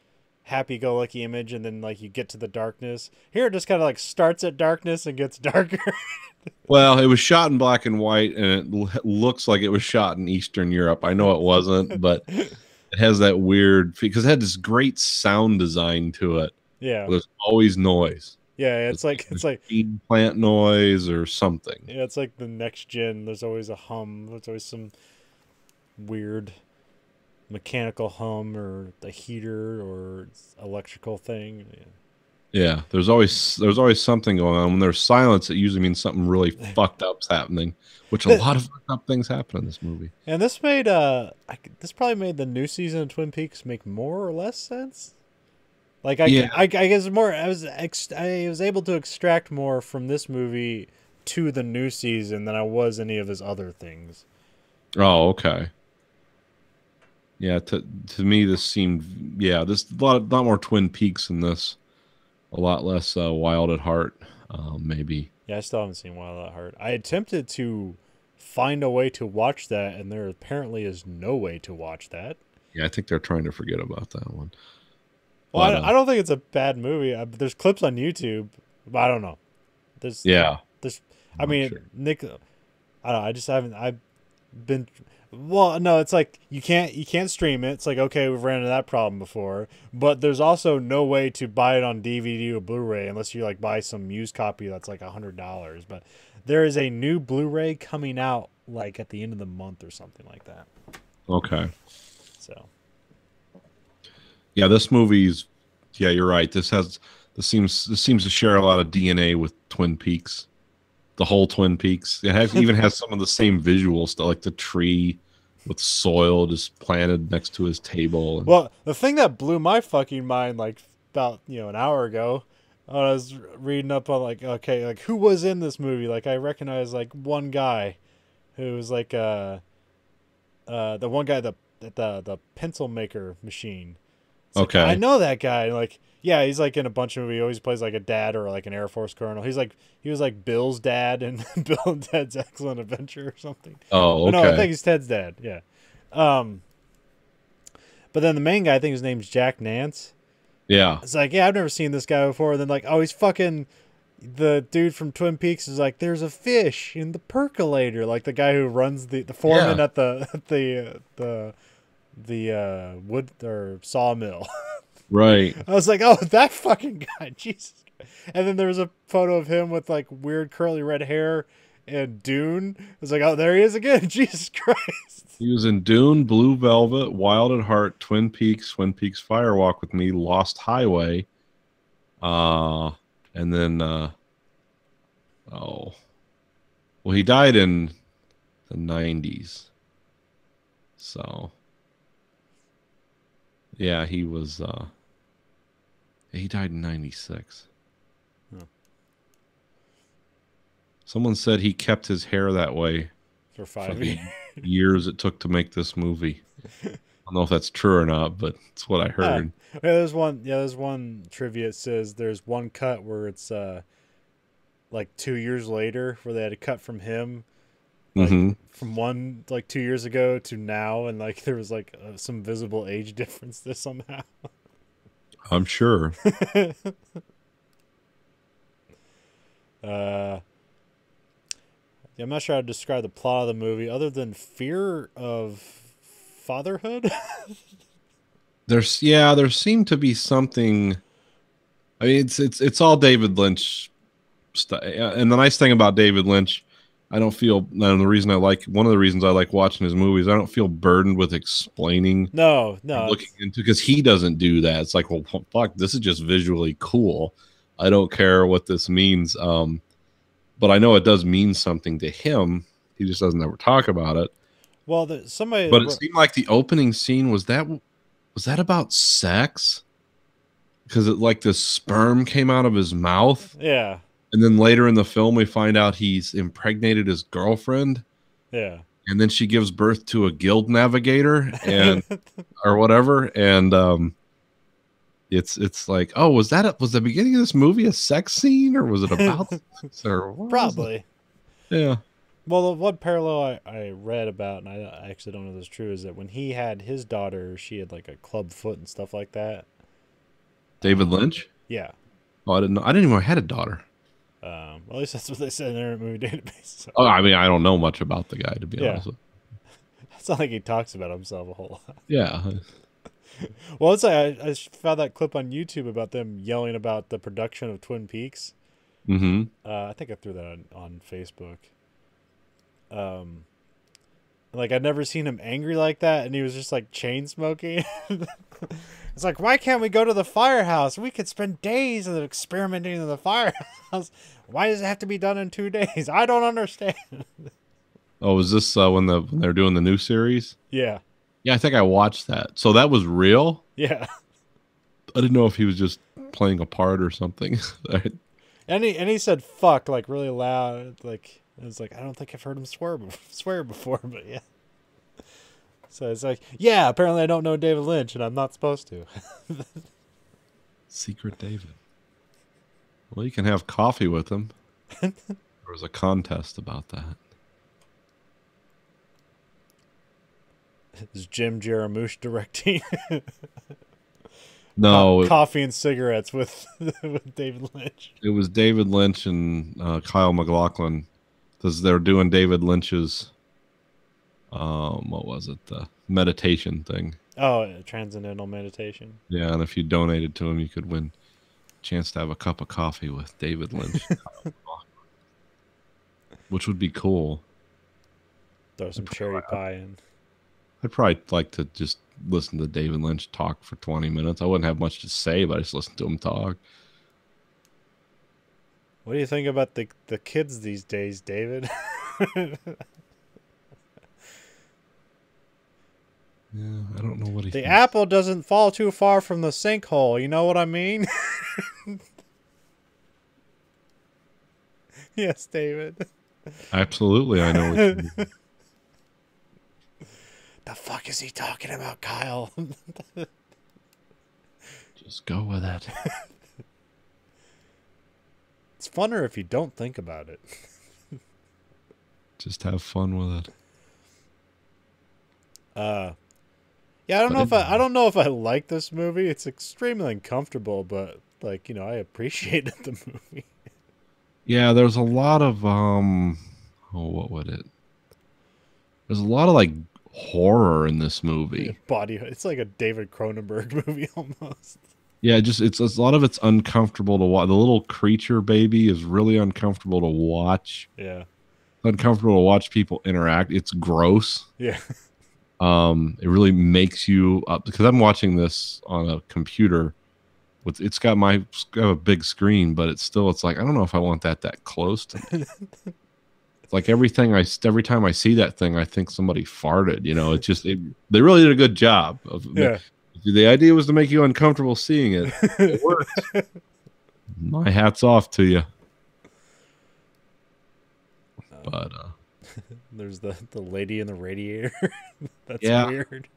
happy-go-lucky image, and then like you get to the darkness. Here it just kind of like starts at darkness and gets darker. Well, it was shot in black and white, and it looks like it was shot in Eastern Europe. I know it wasn't, but it has that weird, because it had this great sound design to it. Yeah. There's always noise. Yeah, it's like feed plant noise or something. Yeah, it's like the next gen. There's always a hum. There's always some weird mechanical hum or the heater or electrical thing. Yeah, there's always something going on. When there's silence, it usually means something really fucked up's happening, which a lot of fucked up things happen in this movie. And this made this probably made the new season of Twin Peaks make more or less sense. Like I guess more. I was able to extract more from this movie to the new season than I was any of his other things. Oh, okay. Yeah, to me this seemed there's a lot more Twin Peaks in this, a lot less Wild at Heart, maybe. Yeah, I still haven't seen Wild at Heart. I attempted to find a way to watch that, and there apparently is no way to watch that. Yeah, I think they're trying to forget about that one. Well, I don't think it's a bad movie. There's clips on YouTube, but I don't know. I mean, sure. Nick, I don't know. I just haven't. I've been. Well, no, it's like you can't stream it. It's like, okay, we've ran into that problem before, but there's also no way to buy it on DVD or Blu-ray unless you like buy some used copy that's like $100. But there is a new Blu-ray coming out like at the end of the month or something like that. Okay. So. Yeah, this movie's. Yeah, you're right. This seems to share a lot of DNA with Twin Peaks, the whole Twin Peaks. It even has some of the same visuals, stuff like the tree with soil just planted next to his table. Well, the thing that blew my fucking mind, like about an hour ago, I was reading up on like, okay, like who was in this movie? Like I recognized like one guy, who was like the one guy at the pencil maker machine. It's okay, like, I know that guy. Like Yeah, he's like in a bunch of movies. He always plays like a dad or like an Air Force colonel. He was like Bill's dad in Bill and Ted's Excellent Adventure or something. Oh, Oh no, I okay. think he's Ted's dad. Yeah. Um, but then the main guy, I think his name's Jack Nance. Yeah. It's like, yeah, I've never seen this guy before. And then like, oh, he's fucking the dude from Twin Peaks is like, there's a fish in the percolator. Like the guy who runs the foreman Yeah. at the wood or sawmill. Right. I was like, oh, that fucking guy, Jesus. And then there was a photo of him with like weird curly red hair and Dune. I was like, oh, there he is again. Jesus Christ. He was in Dune, Blue Velvet, Wild at Heart, Twin Peaks Firewalk with Me, Lost Highway. And then oh. Well, he died in the 90s. So yeah, he was he died in 96. Oh. Someone said he kept his hair that way For for 5 the years. years it took to make this movie. I don't know if that's true or not, but it's what I heard. Yeah, there's one. Yeah, there's one trivia. It says there's one cut where it's like 2 years later, where they had to cut from him, like Hmm. from one like 2 years ago to now, and like there was like some visible age difference there somehow. I'm sure. Yeah, I'm not sure how to describe the plot of the movie other than fear of fatherhood. There seemed to be something. I mean, it's all David Lynch stuff. And the nice thing about David Lynch, I don't feel, and one of the reasons I like watching his movies, I don't feel burdened with explaining, No, looking into, because he doesn't do that. It's like, well, fuck, this is just visually cool. I don't care what this means. But I know it does mean something to him. He just doesn't ever talk about it. well, somebody. But it seemed like the opening scene was that about sex? Because it like the sperm came out of his mouth, Yeah, and then later in the film we find out he's impregnated his girlfriend, yeah. and then she gives birth to a guild navigator and or whatever, and it's like, oh, was the beginning of this movie a sex scene, or was it about sex, or what was it? Probably. Yeah. Well, the one parallel I read about, and I actually don't know if it's true, is that when he had his daughter, she had like a club foot and stuff like that. David Lynch? Yeah. Oh, I didn't know. I didn't even know I had a daughter. Well, at least that's what they said in their movie database. So. Oh, I mean, I don't know much about the guy, to be Yeah. honest with It's not like he talks about himself a whole lot. you. Yeah. Well, it's like I found that clip on YouTube about them yelling about the production of Twin Peaks. Mm-hmm. I think I threw that on Facebook. Like I'd never seen him angry like that, and he was just like chain smoking. It's like, why can't we go to the firehouse? We could spend days experimenting in the firehouse. Why does it have to be done in 2 days? I don't understand. Oh, is this when they're doing the new series? Yeah, Yeah, I think I watched that. So that was real? yeah. I didn't know if he was just playing a part or something. And he said fuck like really loud. Like it was like I don't think I've heard him swear before, but yeah. So it's like, yeah, apparently I don't know David Lynch, and I'm not supposed to. Secret David. Well, you can have coffee with him. There was a contest about that. Is Jim Jarmusch directing No, Coffee and Cigarettes with David Lynch? it was David Lynch and Kyle MacLachlan, because they're doing David Lynch's what was it, the meditation thing. Oh, Transcendental Meditation. Yeah, and if you donated to him, you could win a chance to have a cup of coffee with David Lynch, which would be cool. Throw some cherry pie in. I'd probably like to just listen to David Lynch talk for 20 minutes. I wouldn't have much to say, but I just listen to him talk. What do you think about the kids these days, David? Yeah, I don't know what he The thinks. apple doesn't fall too far from the sinkhole. You know what I mean? Yes, David. Absolutely, I know what you mean. The fuck is he talking about, Kyle? Just go with it. It's funner if you don't think about it. Just have fun with it. Yeah, But it, I don't know if I like this movie. It's extremely uncomfortable, but like, I appreciated the movie. yeah, there's a lot of oh, what would it? There's a lot of like horror in this movie. It's like a David Cronenberg movie almost. Yeah, just it's a lot of it's uncomfortable to watch. The little creature baby is really uncomfortable to watch. Yeah. Uncomfortable to watch people interact. It's gross. Yeah. It really makes you up because I'm watching this on a computer. It's got a big screen, but it's like I don't know if I want that close to me. It's like every time I see that thing, I think somebody farted. It's just they really did a good job of. Yeah. The idea was to make you uncomfortable seeing it. It worked. My hat's off to you. But there's the lady in the radiator. That's yeah. weird.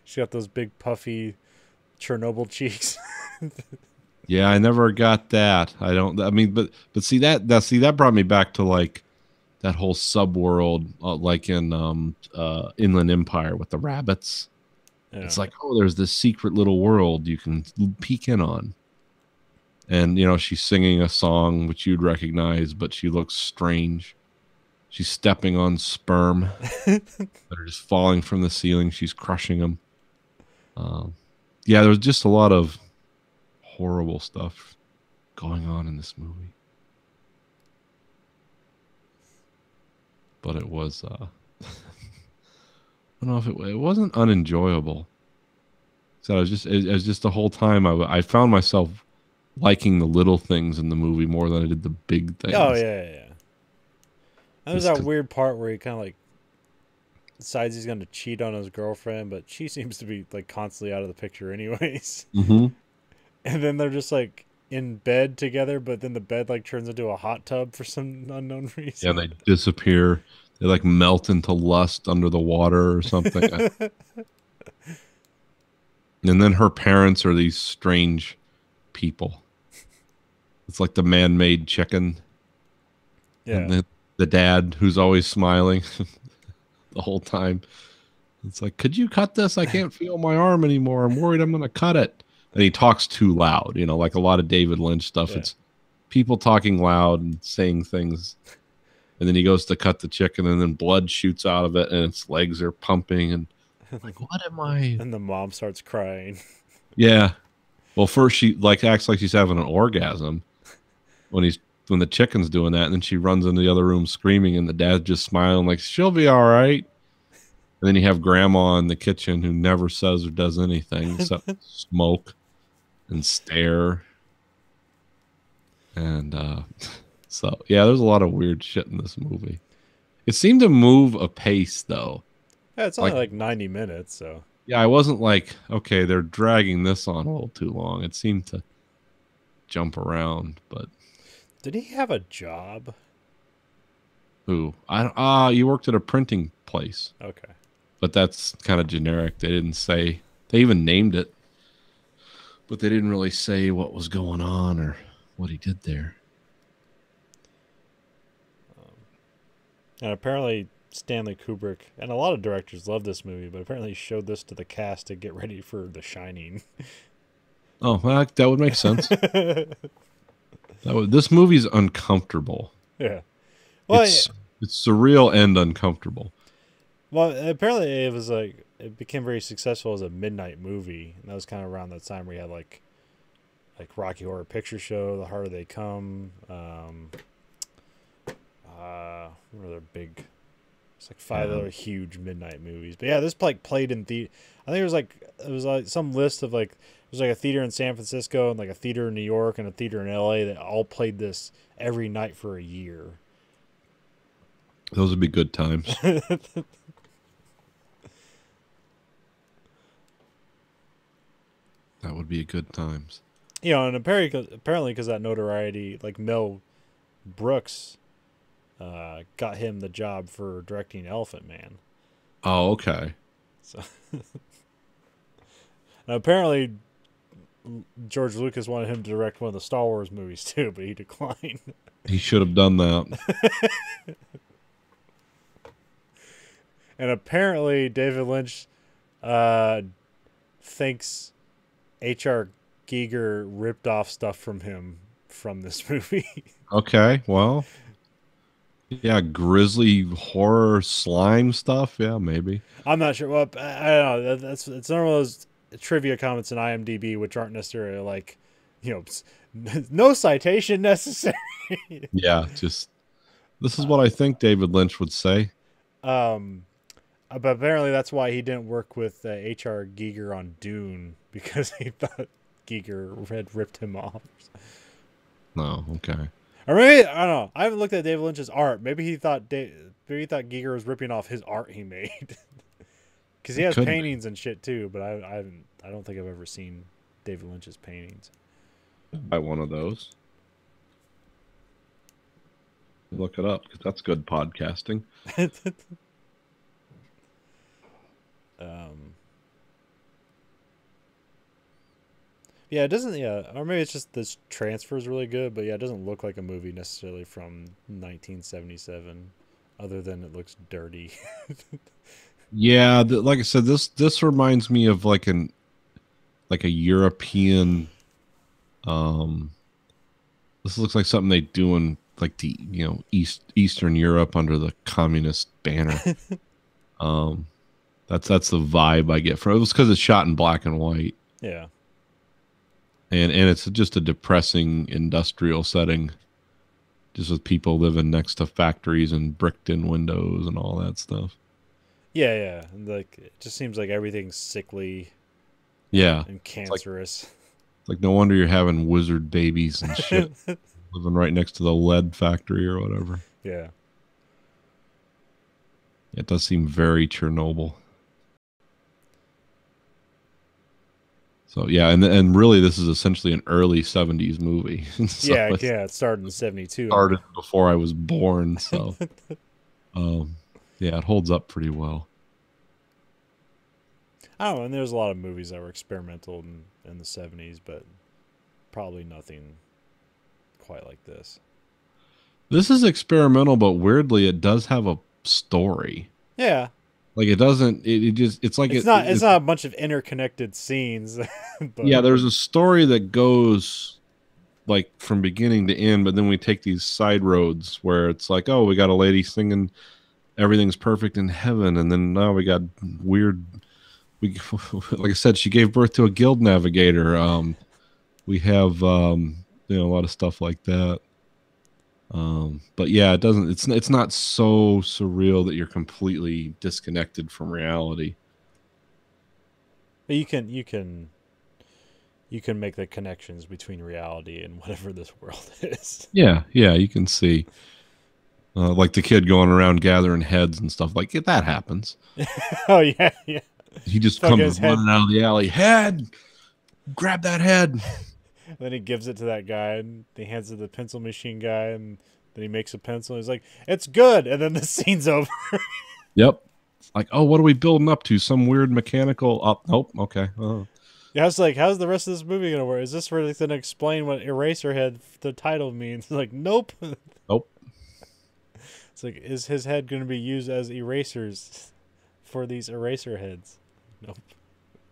She got those big puffy Chernobyl cheeks. Yeah, I never got that. But see that brought me back to like that whole subworld, like in Inland Empire with the rabbits. Yeah. It's like, oh, there's this secret little world you can peek in on. And, she's singing a song which you'd recognize, but she looks strange. She's stepping on sperm that are just falling from the ceiling. She's crushing them. Yeah, there was just a lot of horrible stuff going on in this movie. But it was... I don't know if it wasn't unenjoyable. So it was just the whole time I found myself liking the little things in the movie more than I did the big things. Oh yeah. And there's that weird part where he kind of like decides he's going to cheat on his girlfriend, but she seems to be like constantly out of the picture anyways. Mm-hmm. And then they're just like in bed together, but then the bed like turns into a hot tub for some unknown reason. Yeah, they disappear. They like melt into lust under the water or something. And then her parents are these strange people. It's like the man-made chicken. Yeah. And the dad who's always smiling the whole time. It's like, could you cut this? I can't feel my arm anymore. I'm worried I'm going to cut it. And he talks too loud, like a lot of David Lynch stuff. Yeah. It's people talking loud and saying things. And then he goes to cut the chicken, and then blood shoots out of it, and its legs are pumping. And like, what am I? And the mom starts crying. Yeah. Well, first she like acts like she's having an orgasm when the chicken's doing that, and then she runs into the other room screaming, and the dad's just smiling like she'll be all right. And then you have grandma in the kitchen who never says or does anything except smoke and stare. And so, yeah, there's a lot of weird shit in this movie. It seemed to move apace, though. Yeah, it's only like 90 minutes, so. Yeah, I wasn't like, okay, they're dragging this on a little too long. It seemed to jump around, but. Did he have a job? Who? You worked at a printing place. Okay. But that's kind of generic. They didn't say. They even named it. But they didn't really say what was going on or what he did there. And apparently Stanley Kubrick and a lot of directors love this movie, but apparently he showed this to the cast to get ready for The Shining. Oh, well, that would make sense. This movie's uncomfortable. Yeah. Well, it's surreal and uncomfortable. Well, apparently it became very successful as a midnight movie, and that was kind of around that time where you had like Rocky Horror Picture Show, The Harder They Come, what are their big? It's like 5 other huge midnight movies. But yeah, this played in the. I think it was like some list of like it was like a theater in San Francisco and like a theater in New York and a theater in LA that all played this every night for a year. Those would be good times. That would be a good times. And apparently because that notoriety, like Mel Brooks got him the job for directing Elephant Man. Oh, okay. So, and apparently, George Lucas wanted him to direct one of the Star Wars movies too, but he declined. He should have done that. And apparently, David Lynch thinks H.R. Giger ripped off stuff from him from this movie. Okay, well, yeah, grisly horror slime stuff. Yeah, maybe. I'm not sure. Well, I don't know. It's one of those trivia comments in IMDb which aren't necessarily like, no citation necessary. Yeah, just this is what I think David Lynch would say. But apparently that's why he didn't work with H.R. Giger on Dune, because he thought Giger had ripped him off. No, okay. Or maybe, I don't know. I haven't looked at David Lynch's art. Maybe he thought Giger was ripping off his art he made. Because he has paintings and shit too, but I don't think I've ever seen David Lynch's paintings. Buy one of those. Look it up, because that's good podcasting. Yeah, it doesn't. Yeah, or maybe it's just this transfer is really good, but yeah, it doesn't look like a movie necessarily from 1977, other than it looks dirty. Yeah, like I said, this reminds me of like a European. This looks like something they do in like the Eastern Europe under the communist banner. That's the vibe I get from it. It was because it's shot in black and white. Yeah. And it's just a depressing industrial setting, just with people living next to factories and bricked in windows and all that stuff. Yeah. And like it just seems like everything's sickly. Yeah. And cancerous. It's like no wonder you're having wizard babies and shit living right next to the lead factory or whatever. Yeah. It does seem very Chernobyl. So yeah, and really this is essentially an early 70s movie. So yeah, it started in 72. Started before I was born, so yeah, it holds up pretty well. I don't know, and there's a lot of movies that were experimental in the 70s, but probably nothing quite like this. This is experimental, but weirdly it does have a story. Yeah. Like it doesn't. It's like it's not a bunch of interconnected scenes. But. Yeah, there's a story that goes like from beginning to end, but then we take these side roads where it's like, oh, we got a lady singing "Everything's Perfect in Heaven," and then now we got weird. Like I said, she gave birth to a guild navigator. We have a lot of stuff like that. But yeah, it doesn't. It's not so surreal that you're completely disconnected from reality. You can make the connections between reality and whatever this world is. Yeah, you can see. Like the kid going around gathering heads and stuff. Like that happens. Oh yeah. He just comes running out of the alley. Head, grab that head. Then he gives it to that guy, and he hands it to the pencil machine guy, and then he makes a pencil. And he's like, "It's good," and then the scene's over. Yep. Like, oh, what are we building up to? Some weird mechanical up? Nope. Okay. Oh. Yeah, I was like, how's the rest of this movie gonna work? Is this really gonna explain what Eraserhead, the title, means? Like, nope. Nope. It's like, is his head gonna be used as erasers for these eraser heads?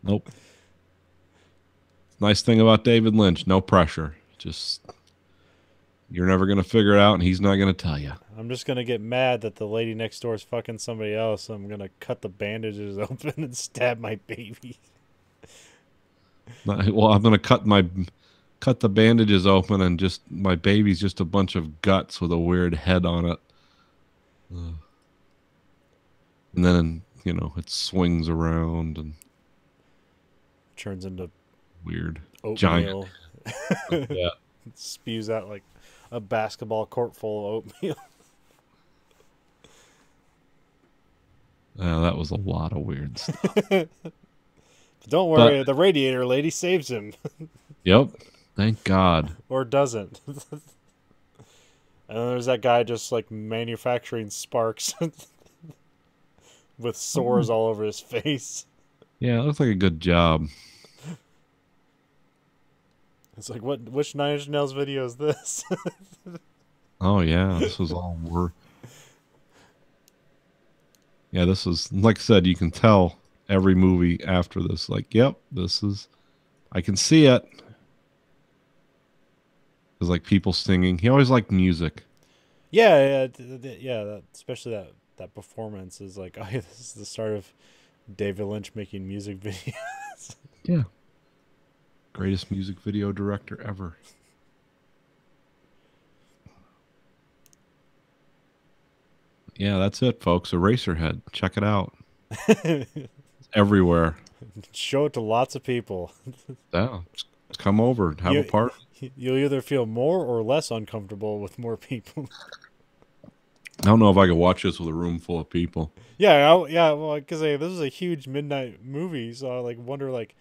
Nope. Nice thing about David Lynch, no pressure. Just you're never gonna figure it out, and he's not gonna tell you. I'm just gonna get mad that the lady next door is fucking somebody else. So I'm gonna cut the bandages open and stab my baby. Well, I'm gonna cut the bandages open, and just my baby's just a bunch of guts with a weird head on it. And then it swings around and turns into weird oatmeal. Giant. Yeah. It spews out like a basketball court full of oatmeal. That was a lot of weird stuff. But don't worry, the radiator lady saves him. Yep. Thank God. Or doesn't. And then there's that guy just like manufacturing sparks with sores all over his face. Yeah, it looks like a good job. It's like, which Nine Inch Nails video is this? Oh yeah, this was all work. Yeah, this is like I said. You can tell every movie after this. Like, yep, this is. I can see it. There's like people singing. He always liked music. Yeah, yeah. Especially that performance is like, oh, yeah, this is the start of David Lynch making music videos. Yeah. Greatest music video director ever. Yeah, that's it, folks. Eraserhead. Check it out. It's everywhere. Show it to lots of people. Yeah, just come over and have a party. You'll either feel more or less uncomfortable with more people. I don't know if I could watch this with a room full of people. Yeah, yeah. Well, because this is a huge midnight movie, so I like wonder like,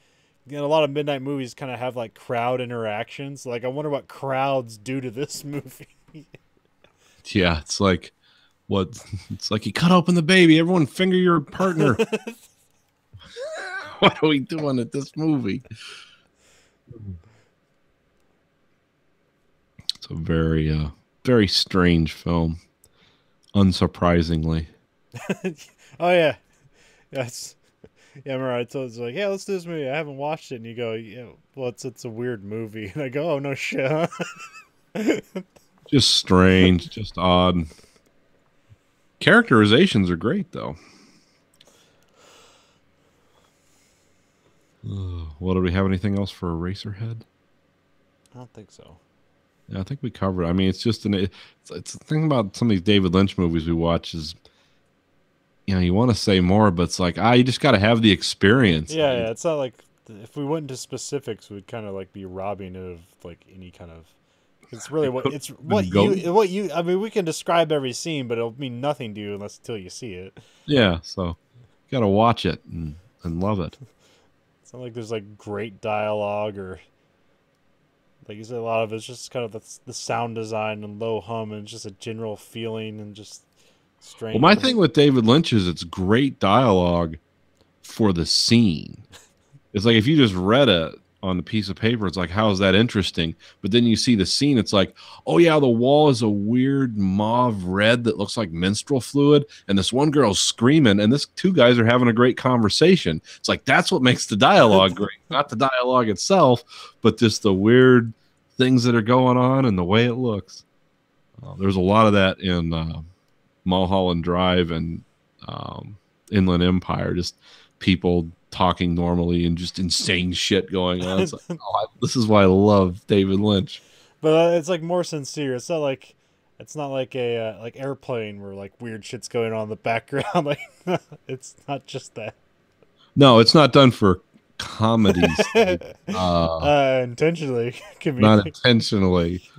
you know, a lot of midnight movies kind of have like crowd interactions. Like, I wonder what crowds do to this movie. Yeah, it's like what? It's like you cut open the baby. Everyone finger your partner. What are we doing at this movie? It's a very, very strange film. Unsurprisingly. Oh yeah, yes. Yeah, I remember I told you like, yeah, let's do this movie. I haven't watched it, and you go, yeah, well, it's a weird movie, and I go, oh no shit. Just strange, just odd. Characterizations are great though. Well, do we have anything else for Eraserhead? I don't think so. Yeah, I think we covered it. I mean, it's just it's the thing about some of these David Lynch movies we watch is, you know, you want to say more, but it's like, you just got to have the experience. Yeah, yeah. It's not like if we went into specifics, we'd kind of like be robbing it of like any kind of. It's really what you. I mean, we can describe every scene, but it'll mean nothing to you until you see it. Yeah, so you got to watch it and love it. It's not like there's like great dialogue or. Like you said, a lot of it's just kind of the sound design and low hum and just a general feeling and just strange. Well, my thing with David Lynch is it's great dialogue for the scene. It's like if you just read it on the piece of paper, it's like, how is that interesting? But then you see the scene, it's like, oh yeah, the wall is a weird mauve red that looks like menstrual fluid, and this one girl's screaming, and this two guys are having a great conversation. It's like that's what makes the dialogue great, not the dialogue itself, but just the weird things that are going on and the way it looks. There's a lot of that in Mulholland Drive and Inland Empire, just people talking normally and just insane shit going on. It's like, this is why I love David Lynch. But it's like more sincere. It's not like a like Airplane where like weird shit's going on in the background. Like it's not just that. No, it's not done for comedies. Intentionally. Not intentionally.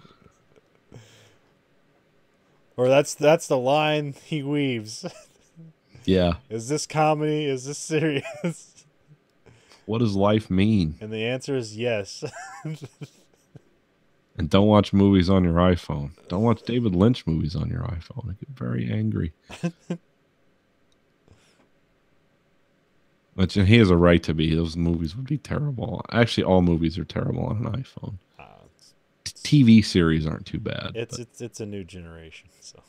Or that's the line he weaves. Yeah. Is this comedy? Is this serious? What does life mean? And the answer is yes. And don't watch movies on your iPhone. Don't watch David Lynch movies on your iPhone. I get very angry. But he has a right to be. Those movies would be terrible. Actually, all movies are terrible on an iPhone. TV series aren't too bad. It's a new generation, so.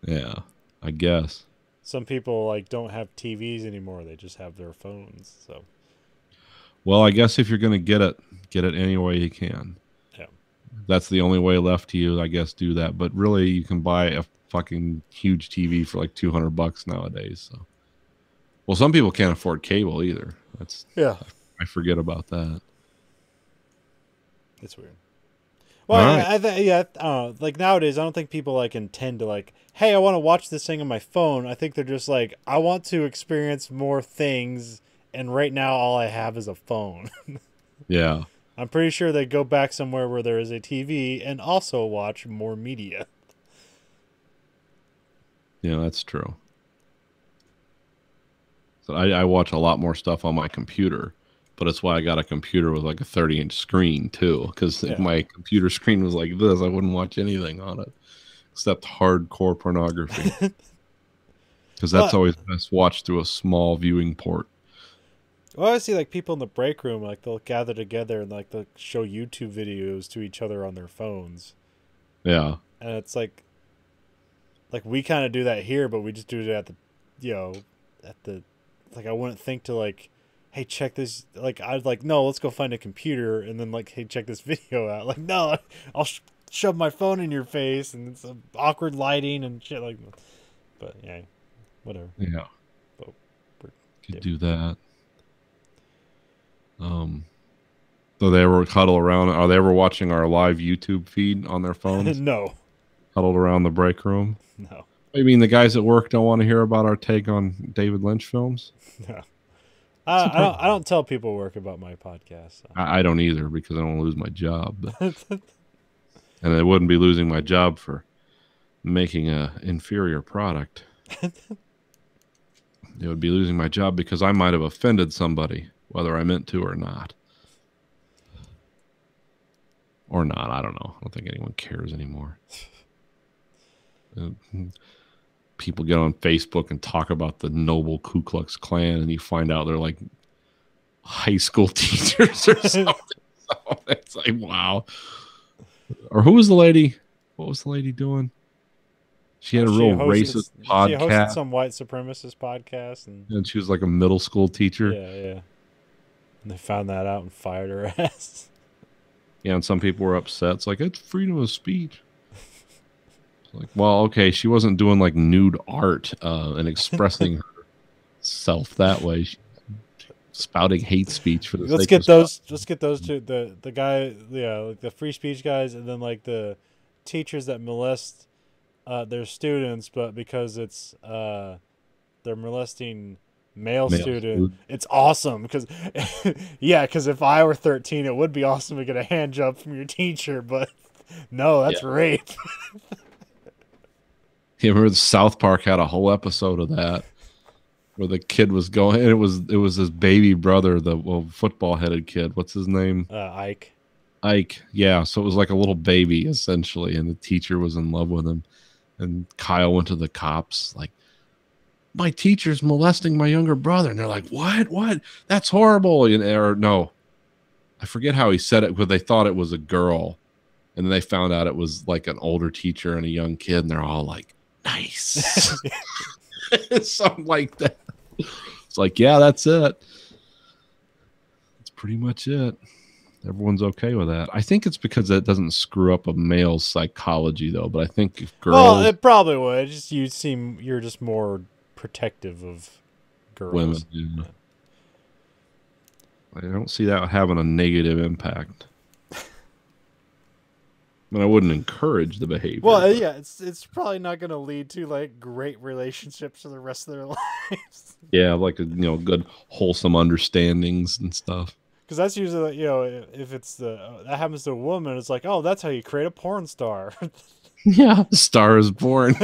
Yeah, I guess. Some people like don't have TVs anymore. They just have their phones. So. Well, I guess if you're going to get it any way you can. Yeah. That's the only way left to you, I guess, do that. But really, you can buy a fucking huge TV for like $200 nowadays. So. Well, some people can't afford cable either. I forget about that. It's weird. Well, right. Like nowadays, I don't think people like intend to like, hey, I want to watch this thing on my phone. I think they're just like, I want to experience more things, and right now all I have is a phone. Yeah. I'm pretty sure they go back somewhere where there is a TV and also watch more media. Yeah, that's true. So I watch a lot more stuff on my computer. But it's why I got a computer with like a 30-inch screen too. Because if my computer screen was like this, I wouldn't watch anything on it except hardcore pornography. Because that's always best watched through a small viewing port. Well, I see like people in the break room, like they'll gather together and like they'll show YouTube videos to each other on their phones, Yeah. and it's like we kind of do that here, but we just do it at the, you know, at the, like I wouldn't think to like, hey, check this. Like I'd like, no, let's go find a computer, and then like, hey, check this video out. Like no, I'll shove my phone in your face, and it's awkward lighting and shit like. But yeah, whatever. Yeah. But Could do that. So they ever huddle around? Are they ever watching our live YouTube feed on their phones? No, Huddled around the break room? no, You mean the guys at work don't want to hear about our take on David Lynch films? no. I don't tell people work about my podcast. So. I don't either because I don't lose my job. But, and I wouldn't be losing my job for making a inferior product. It would be losing my job because I might have offended somebody, whether I meant to or not. Or not, I don't know. I don't think anyone cares anymore. People get on Facebook and talk about the noble Ku Klux Klan, and you find out they're like high school teachers or something. So it's like, wow. Or who was the lady? What was the lady doing? She had a real racist podcast. She hosted some white supremacist podcast, and she was like a middle school teacher. Yeah, yeah. And they found that out and fired her ass. Yeah, and some people were upset. It's like, it's freedom of speech. It's like, well, okay, she wasn't doing like nude art and expressing herself that way. She spouting hate speech for the let's get those two, the guy, yeah, like the free speech guys, and then like the teachers that molest their students, but because it's they're molesting male student, it's awesome because because if I were 13 it would be awesome to get a hand job from your teacher, but no, that's rape. You remember South Park had a whole episode of that where the kid was going, and it was his baby brother, the football headed kid. What's his name? Ike. Yeah, so it was like a little baby essentially, and the teacher was in love with him, and Kyle went to the cops like, my teacher's molesting my younger brother. And they're like, what? That's horrible. Or no, I forget how he said it, because they thought it was a girl. And then they found out it was like an older teacher and a young kid. And they're all like, nice. Something like that. It's like, yeah, that's it. That's pretty much it. Everyone's okay with that. I think it's because that doesn't screw up a male's psychology, though. But I think if girls... Well, it probably would. Just you're just more protective of girls. Women, yeah. I don't see that having a negative impact. I mean, I wouldn't encourage the behavior. Well, yeah, it's probably not going to lead to like great relationships for the rest of their lives. Yeah, like good wholesome understandings and stuff. Because that's usually, if it's that happens to a woman, it's like, oh, that's how you create a porn star. Yeah, Star is Born.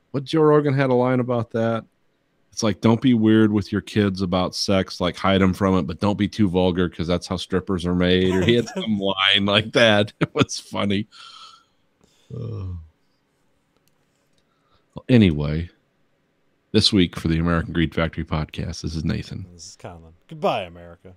What Joe Rogan had a line about that. It's like, don't be weird with your kids about sex, like hide them from it, but don't be too vulgar because that's how strippers are made. Or he had some line like that. It was funny. Well, anyway, this week for the American Greed Factory podcast, this is Nathan. This is Colin. Goodbye, America.